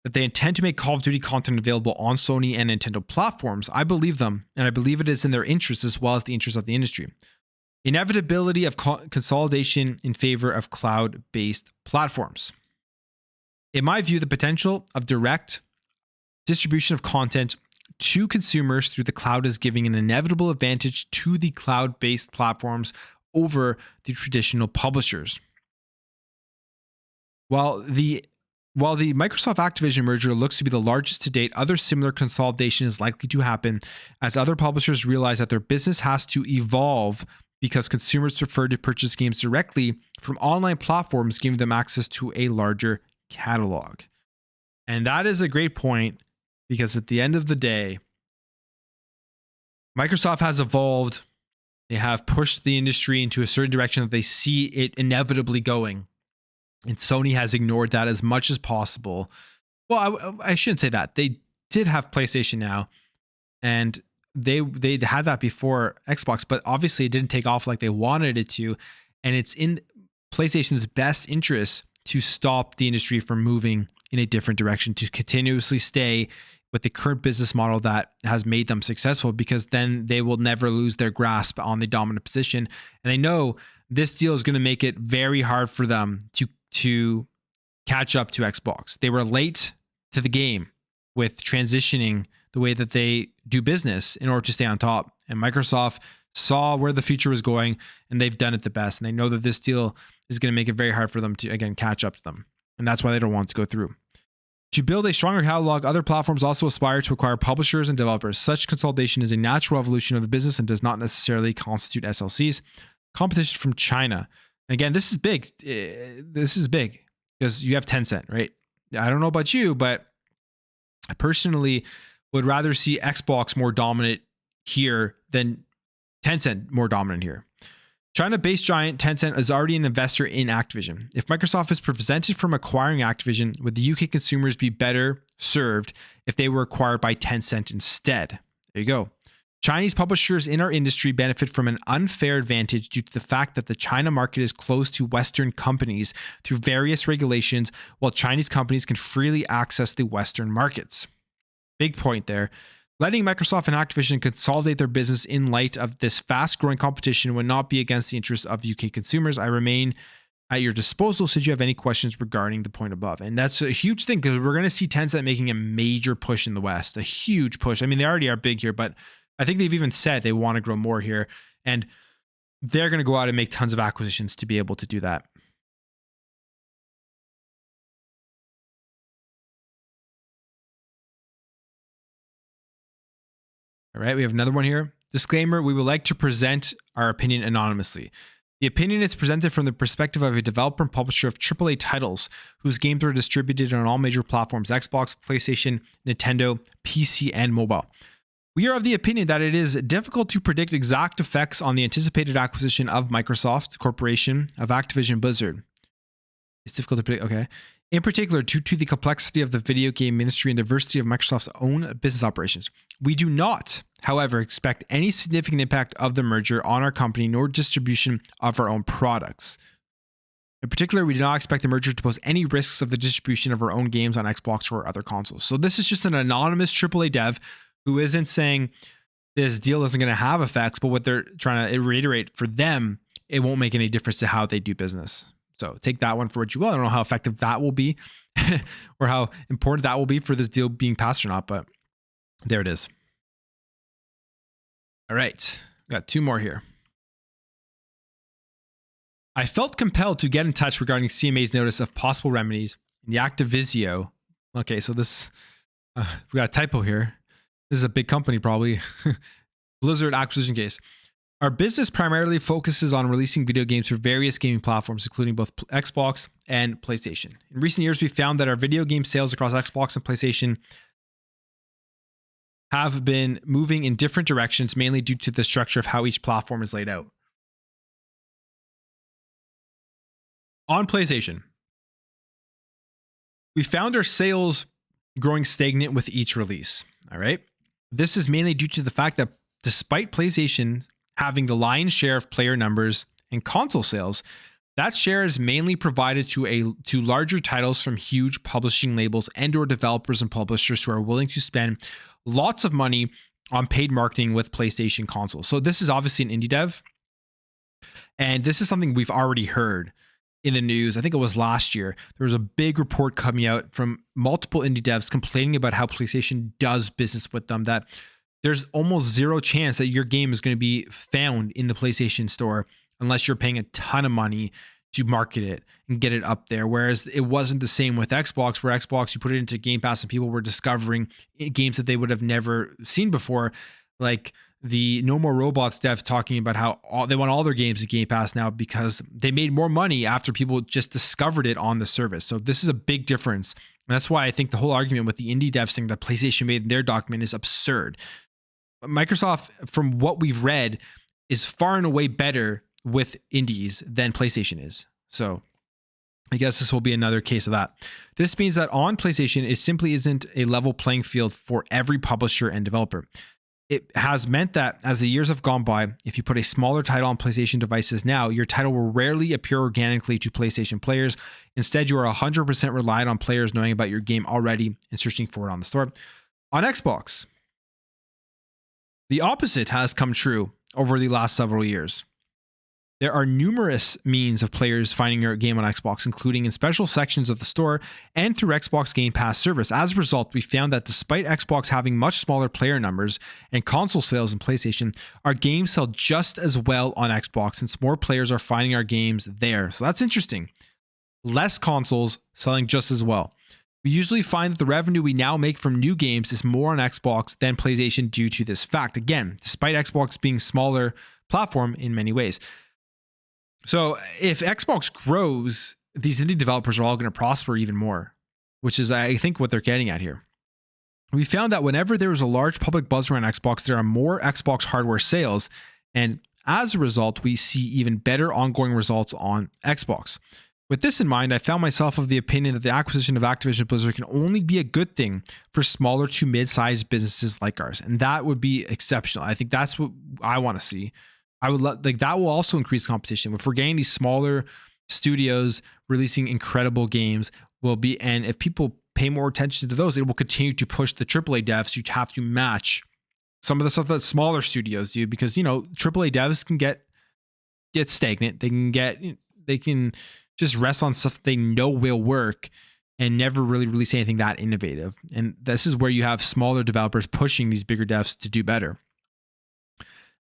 that they intend to make Call of Duty content available on Sony and Nintendo platforms, I believe them, and I believe it is in their interest as well as the interest of the industry. Inevitability of consolidation in favor of cloud-based platforms. In my view, the potential of direct distribution of content to consumers through the cloud is giving an inevitable advantage to the cloud-based platforms over the traditional publishers. While the Microsoft Activision merger looks to be the largest to date, other similar consolidation is likely to happen as other publishers realize that their business has to evolve because consumers prefer to purchase games directly from online platforms, giving them access to a larger catalog. And that is a great point because at the end of the day, Microsoft has evolved. They have pushed the industry into a certain direction that they see it inevitably going. And Sony has ignored that as much as possible. Well, I shouldn't say that. They did have PlayStation Now, and they had that before Xbox, but obviously it didn't take off like they wanted it to. And it's in PlayStation's best interest to stop the industry from moving in a different direction, to continuously stay with the current business model that has made them successful, because then they will never lose their grasp on the dominant position. And they know this deal is going to make it very hard for them to catch up to Xbox. They were late to the game with transitioning the way that they do business in order to stay on top. And Microsoft saw where the future was going, and they've done it the best. And they know that this deal is going to make it very hard for them to, again, catch up to them. And that's why they don't want to go through. To build a stronger catalog, other platforms also aspire to acquire publishers and developers. Such consolidation is a natural evolution of the business and does not necessarily constitute SLCs. Competition from China. And again, this is big. This is big because you have Tencent, right? I don't know about you, but I personally would rather see Xbox more dominant here than Tencent more dominant here. China-based giant Tencent is already an investor in Activision. If Microsoft is prevented from acquiring Activision, would the UK consumers be better served if they were acquired by Tencent instead? There you go. Chinese publishers in our industry benefit from an unfair advantage due to the fact that the China market is closed to Western companies through various regulations, while Chinese companies can freely access the Western markets. Big point there. Letting Microsoft and Activision consolidate their business in light of this fast-growing competition would not be against the interests of UK consumers. I remain at your disposal should you have any questions regarding the point above. And that's a huge thing because we're going to see Tencent making a major push in the West, a huge push. I mean, they already are big here, but I think they've even said they want to grow more here. And they're going to go out and make tons of acquisitions to be able to do that. All right, we have another one here. Disclaimer, we would like to present our opinion anonymously. The opinion is presented from the perspective of a developer and publisher of AAA titles whose games are distributed on all major platforms: Xbox, PlayStation, Nintendo, PC, and mobile. We are of the opinion that it is difficult to predict exact effects on the anticipated acquisition of Microsoft Corporation of Activision Blizzard. It's difficult to predict, okay. In particular, due to the complexity of the video game industry and diversity of Microsoft's own business operations. We do not, however, expect any significant impact of the merger on our company nor distribution of our own products. In particular, we do not expect the merger to pose any risks of the distribution of our own games on Xbox or other consoles. So this is just an anonymous AAA dev who isn't saying this deal isn't going to have effects, but what they're trying to reiterate for them, it won't make any difference to how they do business. So take that one for what you will. I don't know how effective that will be or how important that will be for this deal being passed or not, but there it is. All right, we got two more here. I felt compelled to get in touch regarding CMA's notice of possible remedies in the Activision. Okay, so this, we got a typo here. This is a big company, probably. Blizzard acquisition case. Our business primarily focuses on releasing video games for various gaming platforms, including both Xbox and PlayStation. In recent years, we found that our video game sales across Xbox and PlayStation have been moving in different directions, mainly due to the structure of how each platform is laid out. On PlayStation, we found our sales growing stagnant with each release. All right. This is mainly due to the fact that despite PlayStation having the lion's share of player numbers and console sales, that share is mainly provided to larger titles from huge publishing labels and/or developers and publishers who are willing to spend lots of money on paid marketing with PlayStation consoles. So this is obviously an indie dev, and this is something we've already heard in the news. I think it was last year. There was a big report coming out from multiple indie devs complaining about how PlayStation does business with them, that there's almost zero chance that your game is going to be found in the PlayStation Store unless you're paying a ton of money to market it and get it up there. Whereas it wasn't the same with Xbox, where Xbox, you put it into Game Pass and people were discovering games that they would have never seen before, like the No More Robots dev talking about how they want all their games to Game Pass now because they made more money after people just discovered it on the service. So this is a big difference. And that's why I think the whole argument with the indie devs thing that PlayStation made in their document is absurd. Microsoft, from what we've read, is far and away better with indies than PlayStation is. So I guess this will be another case of that. This means that on PlayStation, it simply isn't a level playing field for every publisher and developer. It has meant that as the years have gone by, if you put a smaller title on PlayStation devices now, your title will rarely appear organically to PlayStation players. Instead, you are 100% reliant on players knowing about your game already and searching for it on the store. On Xbox, the opposite has come true over the last several years. There are numerous means of players finding your game on Xbox, including in special sections of the store and through Xbox Game Pass service. As a result, we found that despite Xbox having much smaller player numbers and console sales than PlayStation, our games sell just as well on Xbox since more players are finding our games there. So that's interesting. Less consoles selling just as well. We usually find that the revenue we now make from new games is more on Xbox than PlayStation due to this fact. Again, despite Xbox being a smaller platform in many ways. So if Xbox grows, these indie developers are all going to prosper even more, which is, I think, what they're getting at here. We found that whenever there is a large public buzz around Xbox, there are more Xbox hardware sales. And as a result, we see even better ongoing results on Xbox. With this in mind, I found myself of the opinion that the acquisition of Activision Blizzard can only be a good thing for smaller to mid-sized businesses like ours. And that would be exceptional. I think that's what I want to see. I would like that will also increase competition. If we're getting these smaller studios releasing incredible games, and if people pay more attention to those, it will continue to push the AAA devs to have to match some of the stuff that smaller studios do, because AAA devs can get stagnant. They can just rest on stuff they know will work and never really release anything that innovative. And this is where you have smaller developers pushing these bigger devs to do better.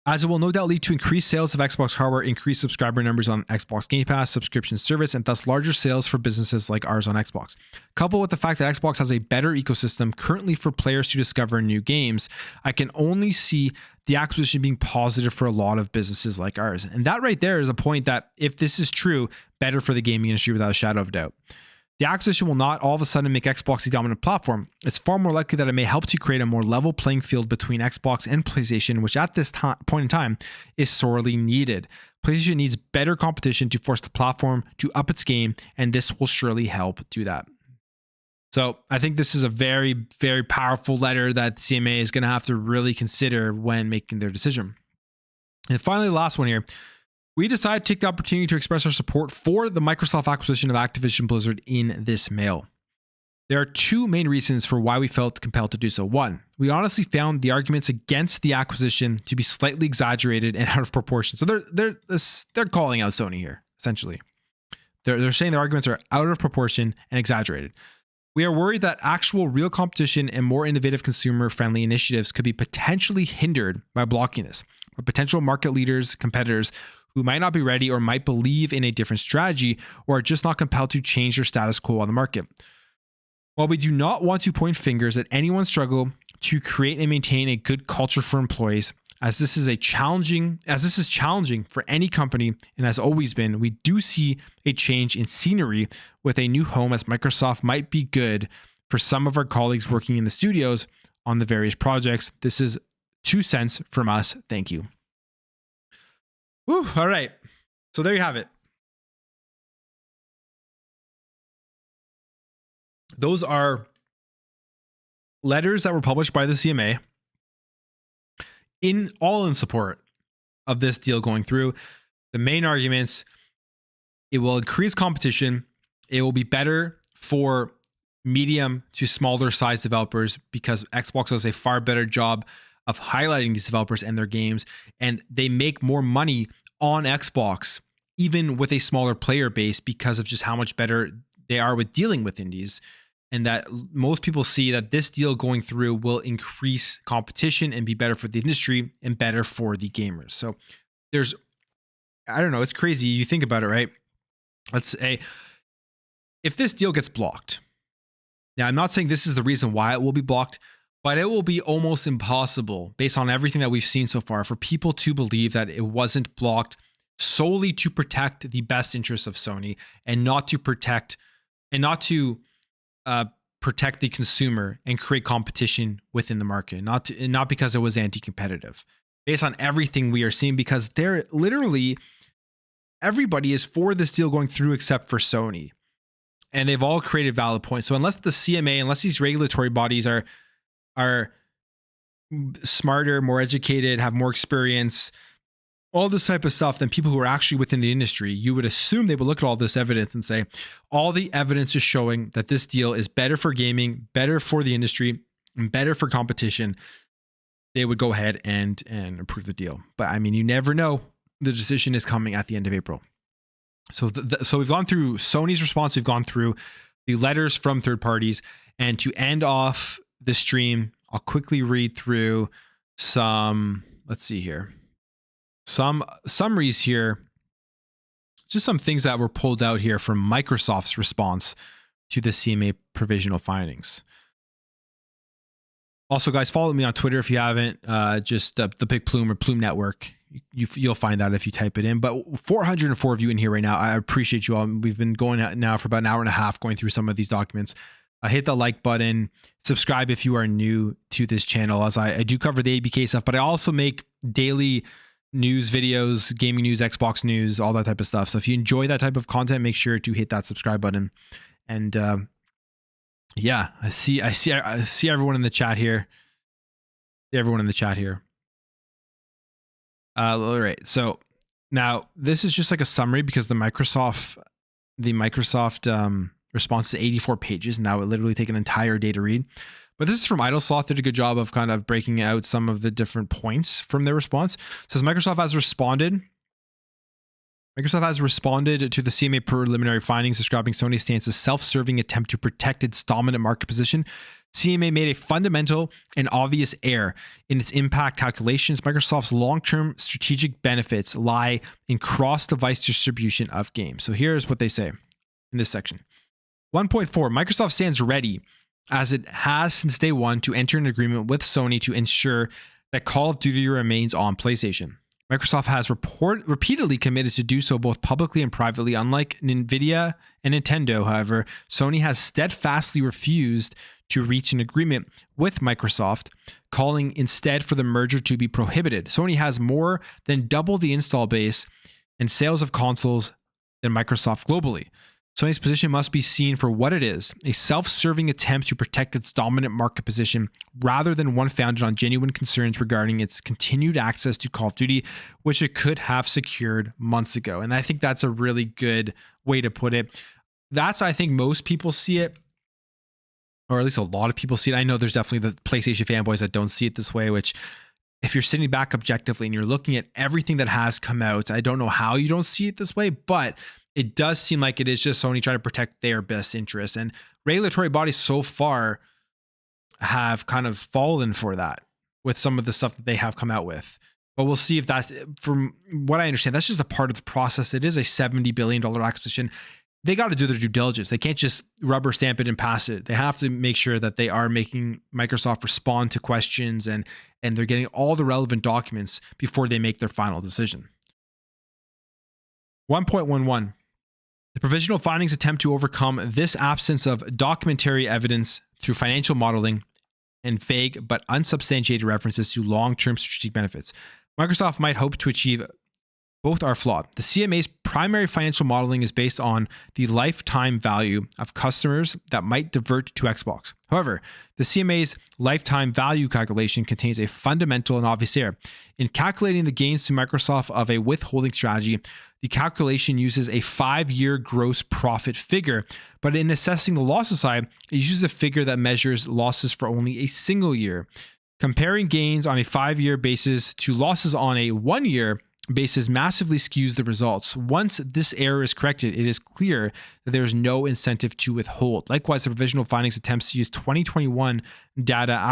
As it will no doubt lead to increased sales of Xbox hardware, increased subscriber numbers on Xbox Game Pass subscription service, and thus larger sales for businesses like ours on Xbox. Coupled with the fact that Xbox has a better ecosystem currently for players to discover new games, I can only see the acquisition being positive for a lot of businesses like ours. And that right there is a point that, if this is true, better for the gaming industry without a shadow of a doubt. The acquisition will not all of a sudden make Xbox the dominant platform. It's far more likely that it may help to create a more level playing field between Xbox and PlayStation, which at this point in time is sorely needed. PlayStation needs better competition to force the platform to up its game, and this will surely help do that. So I think this is a very, very powerful letter that the CMA is going to have to really consider when making their decision. And finally, the last one here. We decided to take the opportunity to express our support for the Microsoft acquisition of Activision Blizzard in this mail. There are two main reasons for why we felt compelled to do so. One, we honestly found the arguments against the acquisition to be slightly exaggerated and out of proportion. So they're calling out Sony here, essentially. They're saying the arguments are out of proportion and exaggerated. We are worried that actual real competition and more innovative consumer-friendly initiatives could be potentially hindered by blocking this, or potential market leaders, competitors who might not be ready or might believe in a different strategy or are just not compelled to change their status quo on the market. While we do not want to point fingers at anyone's struggle to create and maintain a good culture for employees, as this is challenging for any company and has always been, we do see a change in scenery with a new home, as Microsoft might be good for some of our colleagues working in the studios on the various projects. This is 2 cents from us. Thank you. Whew, all right. So there you have it. Those are letters that were published by the CMA in support of this deal going through. The main arguments: it will increase competition. It will be better for medium to smaller size developers because Xbox does a far better job of highlighting these developers and their games, and they make more money on Xbox even with a smaller player base because of just how much better they are with dealing with indies. And that most people see that this deal going through will increase competition and be better for the industry and better for the gamers. So I don't know, it's crazy. You think about it, right? Let's say if this deal gets blocked. Now, I'm not saying this is the reason why it will be blocked, but it will be almost impossible, based on everything that we've seen so far, for people to believe that it wasn't blocked solely to protect the best interests of Sony and not to protect the consumer and create competition within the market, not because it was anti-competitive. Based on everything we are seeing, because they're literally everybody is for this deal going through except for Sony, and they've all created valid points. So unless the CMA, unless these regulatory bodies are smarter, more educated, have more experience, all this type of stuff than people who are actually within the industry, you would assume they would look at all this evidence and say, all the evidence is showing that this deal is better for gaming, better for the industry, and better for competition. They would go ahead and approve the deal. But I mean, you never know. The decision is coming at the end of April. So so we've gone through Sony's response. We've gone through the letters from third parties. And to end off the stream, I'll quickly read through some, let's see here, some summaries here, just some things that were pulled out here from Microsoft's response to the CMA provisional findings. Also, guys, follow me on Twitter if you haven't. Just the Big Plume or Plume Network. You'll find that if you type it in. But 404 of you in here right now. I appreciate you all. We've been going now for about an hour and a half going through some of these documents. Hit the like button. Subscribe if you are new to this channel, as I do cover the ABK stuff, but I also make daily news videos, gaming news, Xbox news, all that type of stuff. So if you enjoy that type of content, make sure to hit that subscribe button. And yeah, I see everyone in the chat here. All right. So now this is just like a summary because the Microsoft response to 84 pages. Now it literally take an entire day to read. But this is from IdleSloth. Did a good job of kind of breaking out some of the different points from their response. It says Microsoft has responded to the CMA preliminary findings, describing Sony's stance as self-serving attempt to protect its dominant market position. CMA made a fundamental and obvious error in its impact calculations. Microsoft's long-term strategic benefits lie in cross-device distribution of games. So here's what they say in this section. 1.4, Microsoft stands ready, as it has since day one, to enter an agreement with Sony to ensure that Call of Duty remains on PlayStation. Microsoft has repeatedly committed to do so both publicly and privately. Unlike Nvidia and Nintendo, however, Sony has steadfastly refused to reach an agreement with Microsoft, calling instead for the merger to be prohibited. Sony has more than double the install base and sales of consoles than Microsoft globally. Sony's position must be seen for what it is, a self-serving attempt to protect its dominant market position rather than one founded on genuine concerns regarding its continued access to Call of Duty, which it could have secured months ago. And I think that's a really good way to put it. That's, I think most people see it, or at least a lot of people see it. I know there's definitely the PlayStation fanboys that don't see it this way, which if you're sitting back objectively and you're looking at everything that has come out, I don't know how you don't see it this way, but it does seem like it is just Sony trying to protect their best interests. And regulatory bodies so far have kind of fallen for that with some of the stuff that they have come out with. But we'll see if that's, from what I understand, that's just a part of the process. It is a $70 billion acquisition. They got to do their due diligence. They can't just rubber stamp it and pass it. They have to make sure that they are making Microsoft respond to questions and they're getting all the relevant documents before they make their final decision. 1.11. The provisional findings attempt to overcome this absence of documentary evidence through financial modeling and vague but unsubstantiated references to long-term strategic benefits. Microsoft might hope to achieve both are flawed. The CMA's primary financial modeling is based on the lifetime value of customers that might divert to Xbox. However, the CMA's lifetime value calculation contains a fundamental and obvious error. In calculating the gains to Microsoft of a withholding strategy, the calculation uses a 5-year gross profit figure, but in assessing the losses side, it uses a figure that measures losses for only a single year. Comparing gains on a 5-year basis to losses on a 1-year basis massively skews the results. Once this error is corrected, it is clear that there is no incentive to withhold. Likewise, the provisional findings attempts to use 2021 data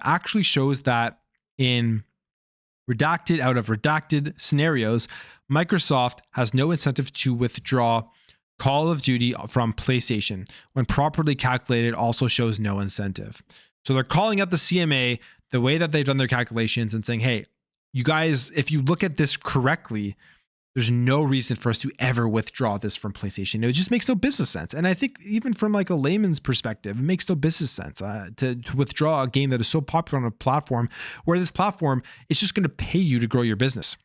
actually shows that in redacted out of redacted scenarios, Microsoft has no incentive to withdraw Call of Duty from PlayStation. When properly calculated, also shows no incentive. So they're calling out the CMA, the way that they've done their calculations, and saying, hey, you guys, if you look at this correctly, there's no reason for us to ever withdraw this from PlayStation. It just makes no business sense. And I think even from like a layman's perspective, it makes no business sense to withdraw a game that is so popular on a platform where this platform is just going to pay you to grow your business.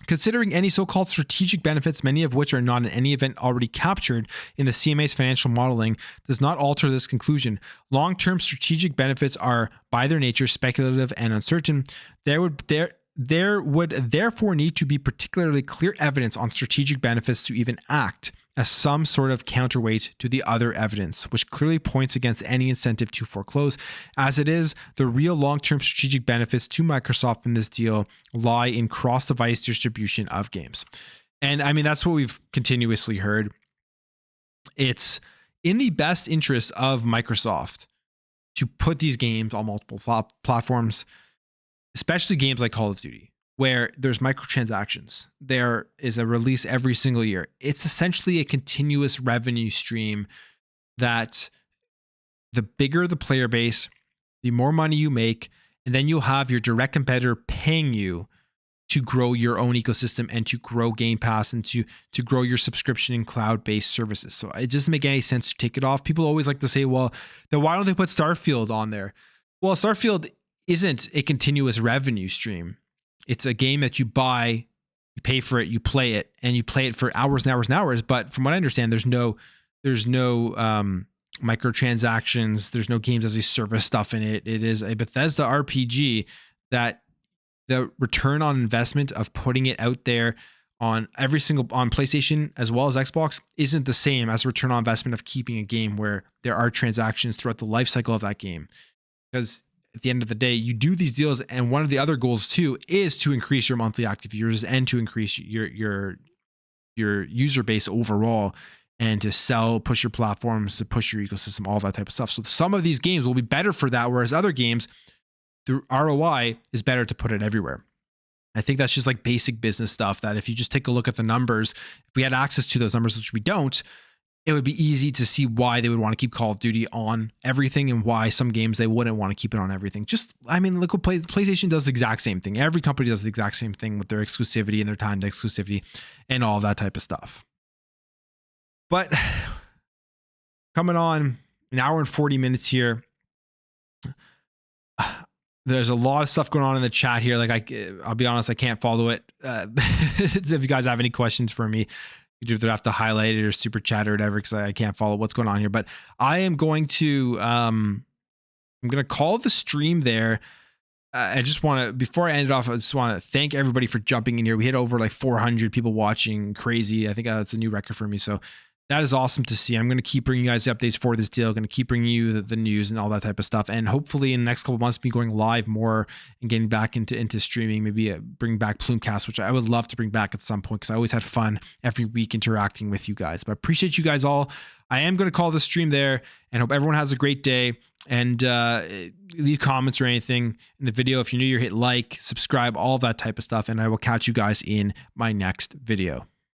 Considering any so-called strategic benefits, many of which are not in any event already captured in the CMA's financial modeling, does not alter this conclusion. Long-term strategic benefits are, by their nature, speculative and uncertain. There would therefore need to be particularly clear evidence on strategic benefits to even act as some sort of counterweight to the other evidence, which clearly points against any incentive to foreclose. As it is, the real long-term strategic benefits to Microsoft in this deal lie in cross-device distribution of games. And I mean, that's what we've continuously heard. It's in the best interest of Microsoft to put these games on multiple platforms, especially games like Call of Duty, where there's microtransactions. There is a release every single year. It's essentially a continuous revenue stream that the bigger the player base, the more money you make, and then you'll have your direct competitor paying you to grow your own ecosystem and to grow Game Pass and to grow your subscription and cloud-based services. So it doesn't make any sense to take it off. People always like to say, well, then why don't they put Starfield on there? Well, Starfield isn't a continuous revenue stream. It's a game that you buy, you pay for it, you play it, and you play it for hours and hours and hours. But from what I understand, there's no microtransactions. There's no games as a service stuff in it. It is a Bethesda RPG that the return on investment of putting it out there on on PlayStation as well as Xbox isn't the same as return on investment of keeping a game where there are transactions throughout the life cycle of that game. Because at the end of the day, you do these deals, and one of the other goals too is to increase your monthly active users and to increase your user base overall, and to push your platforms, to push your ecosystem, all that type of stuff. So some of these games will be better for that, whereas other games, the ROI is better to put it everywhere. I think that's just like basic business stuff that if you just take a look at the numbers, if we had access to those numbers, which we don't, it would be easy to see why they would want to keep Call of Duty on everything and why some games they wouldn't want to keep it on everything. Just, I mean, look what PlayStation does the exact same thing. Every company does the exact same thing with their exclusivity and their timed exclusivity and all that type of stuff. But coming on an hour and 40 minutes here. There's a lot of stuff going on in the chat here. Like I'll be honest, I can't follow it. If you guys have any questions for me, you either have to highlight it or super chat or whatever, because I can't follow what's going on here. But I am going to I'm going to call the stream there. I just want to, before I end it off, I just want to thank everybody for jumping in here. We hit over like 400 people watching. Crazy. I think that's a new record for me. So that is awesome to see. I'm going to keep bringing you guys the updates for this deal. Going to keep bringing you the news and all that type of stuff. And hopefully in the next couple of months, be going live more and getting back into streaming. Maybe bring back Plumecast, which I would love to bring back at some point, because I always had fun every week interacting with you guys. But I appreciate you guys all. I am going to call the stream there, and hope everyone has a great day. And leave comments or anything in the video. If you're new here, hit like, subscribe, all that type of stuff. And I will catch you guys in my next video.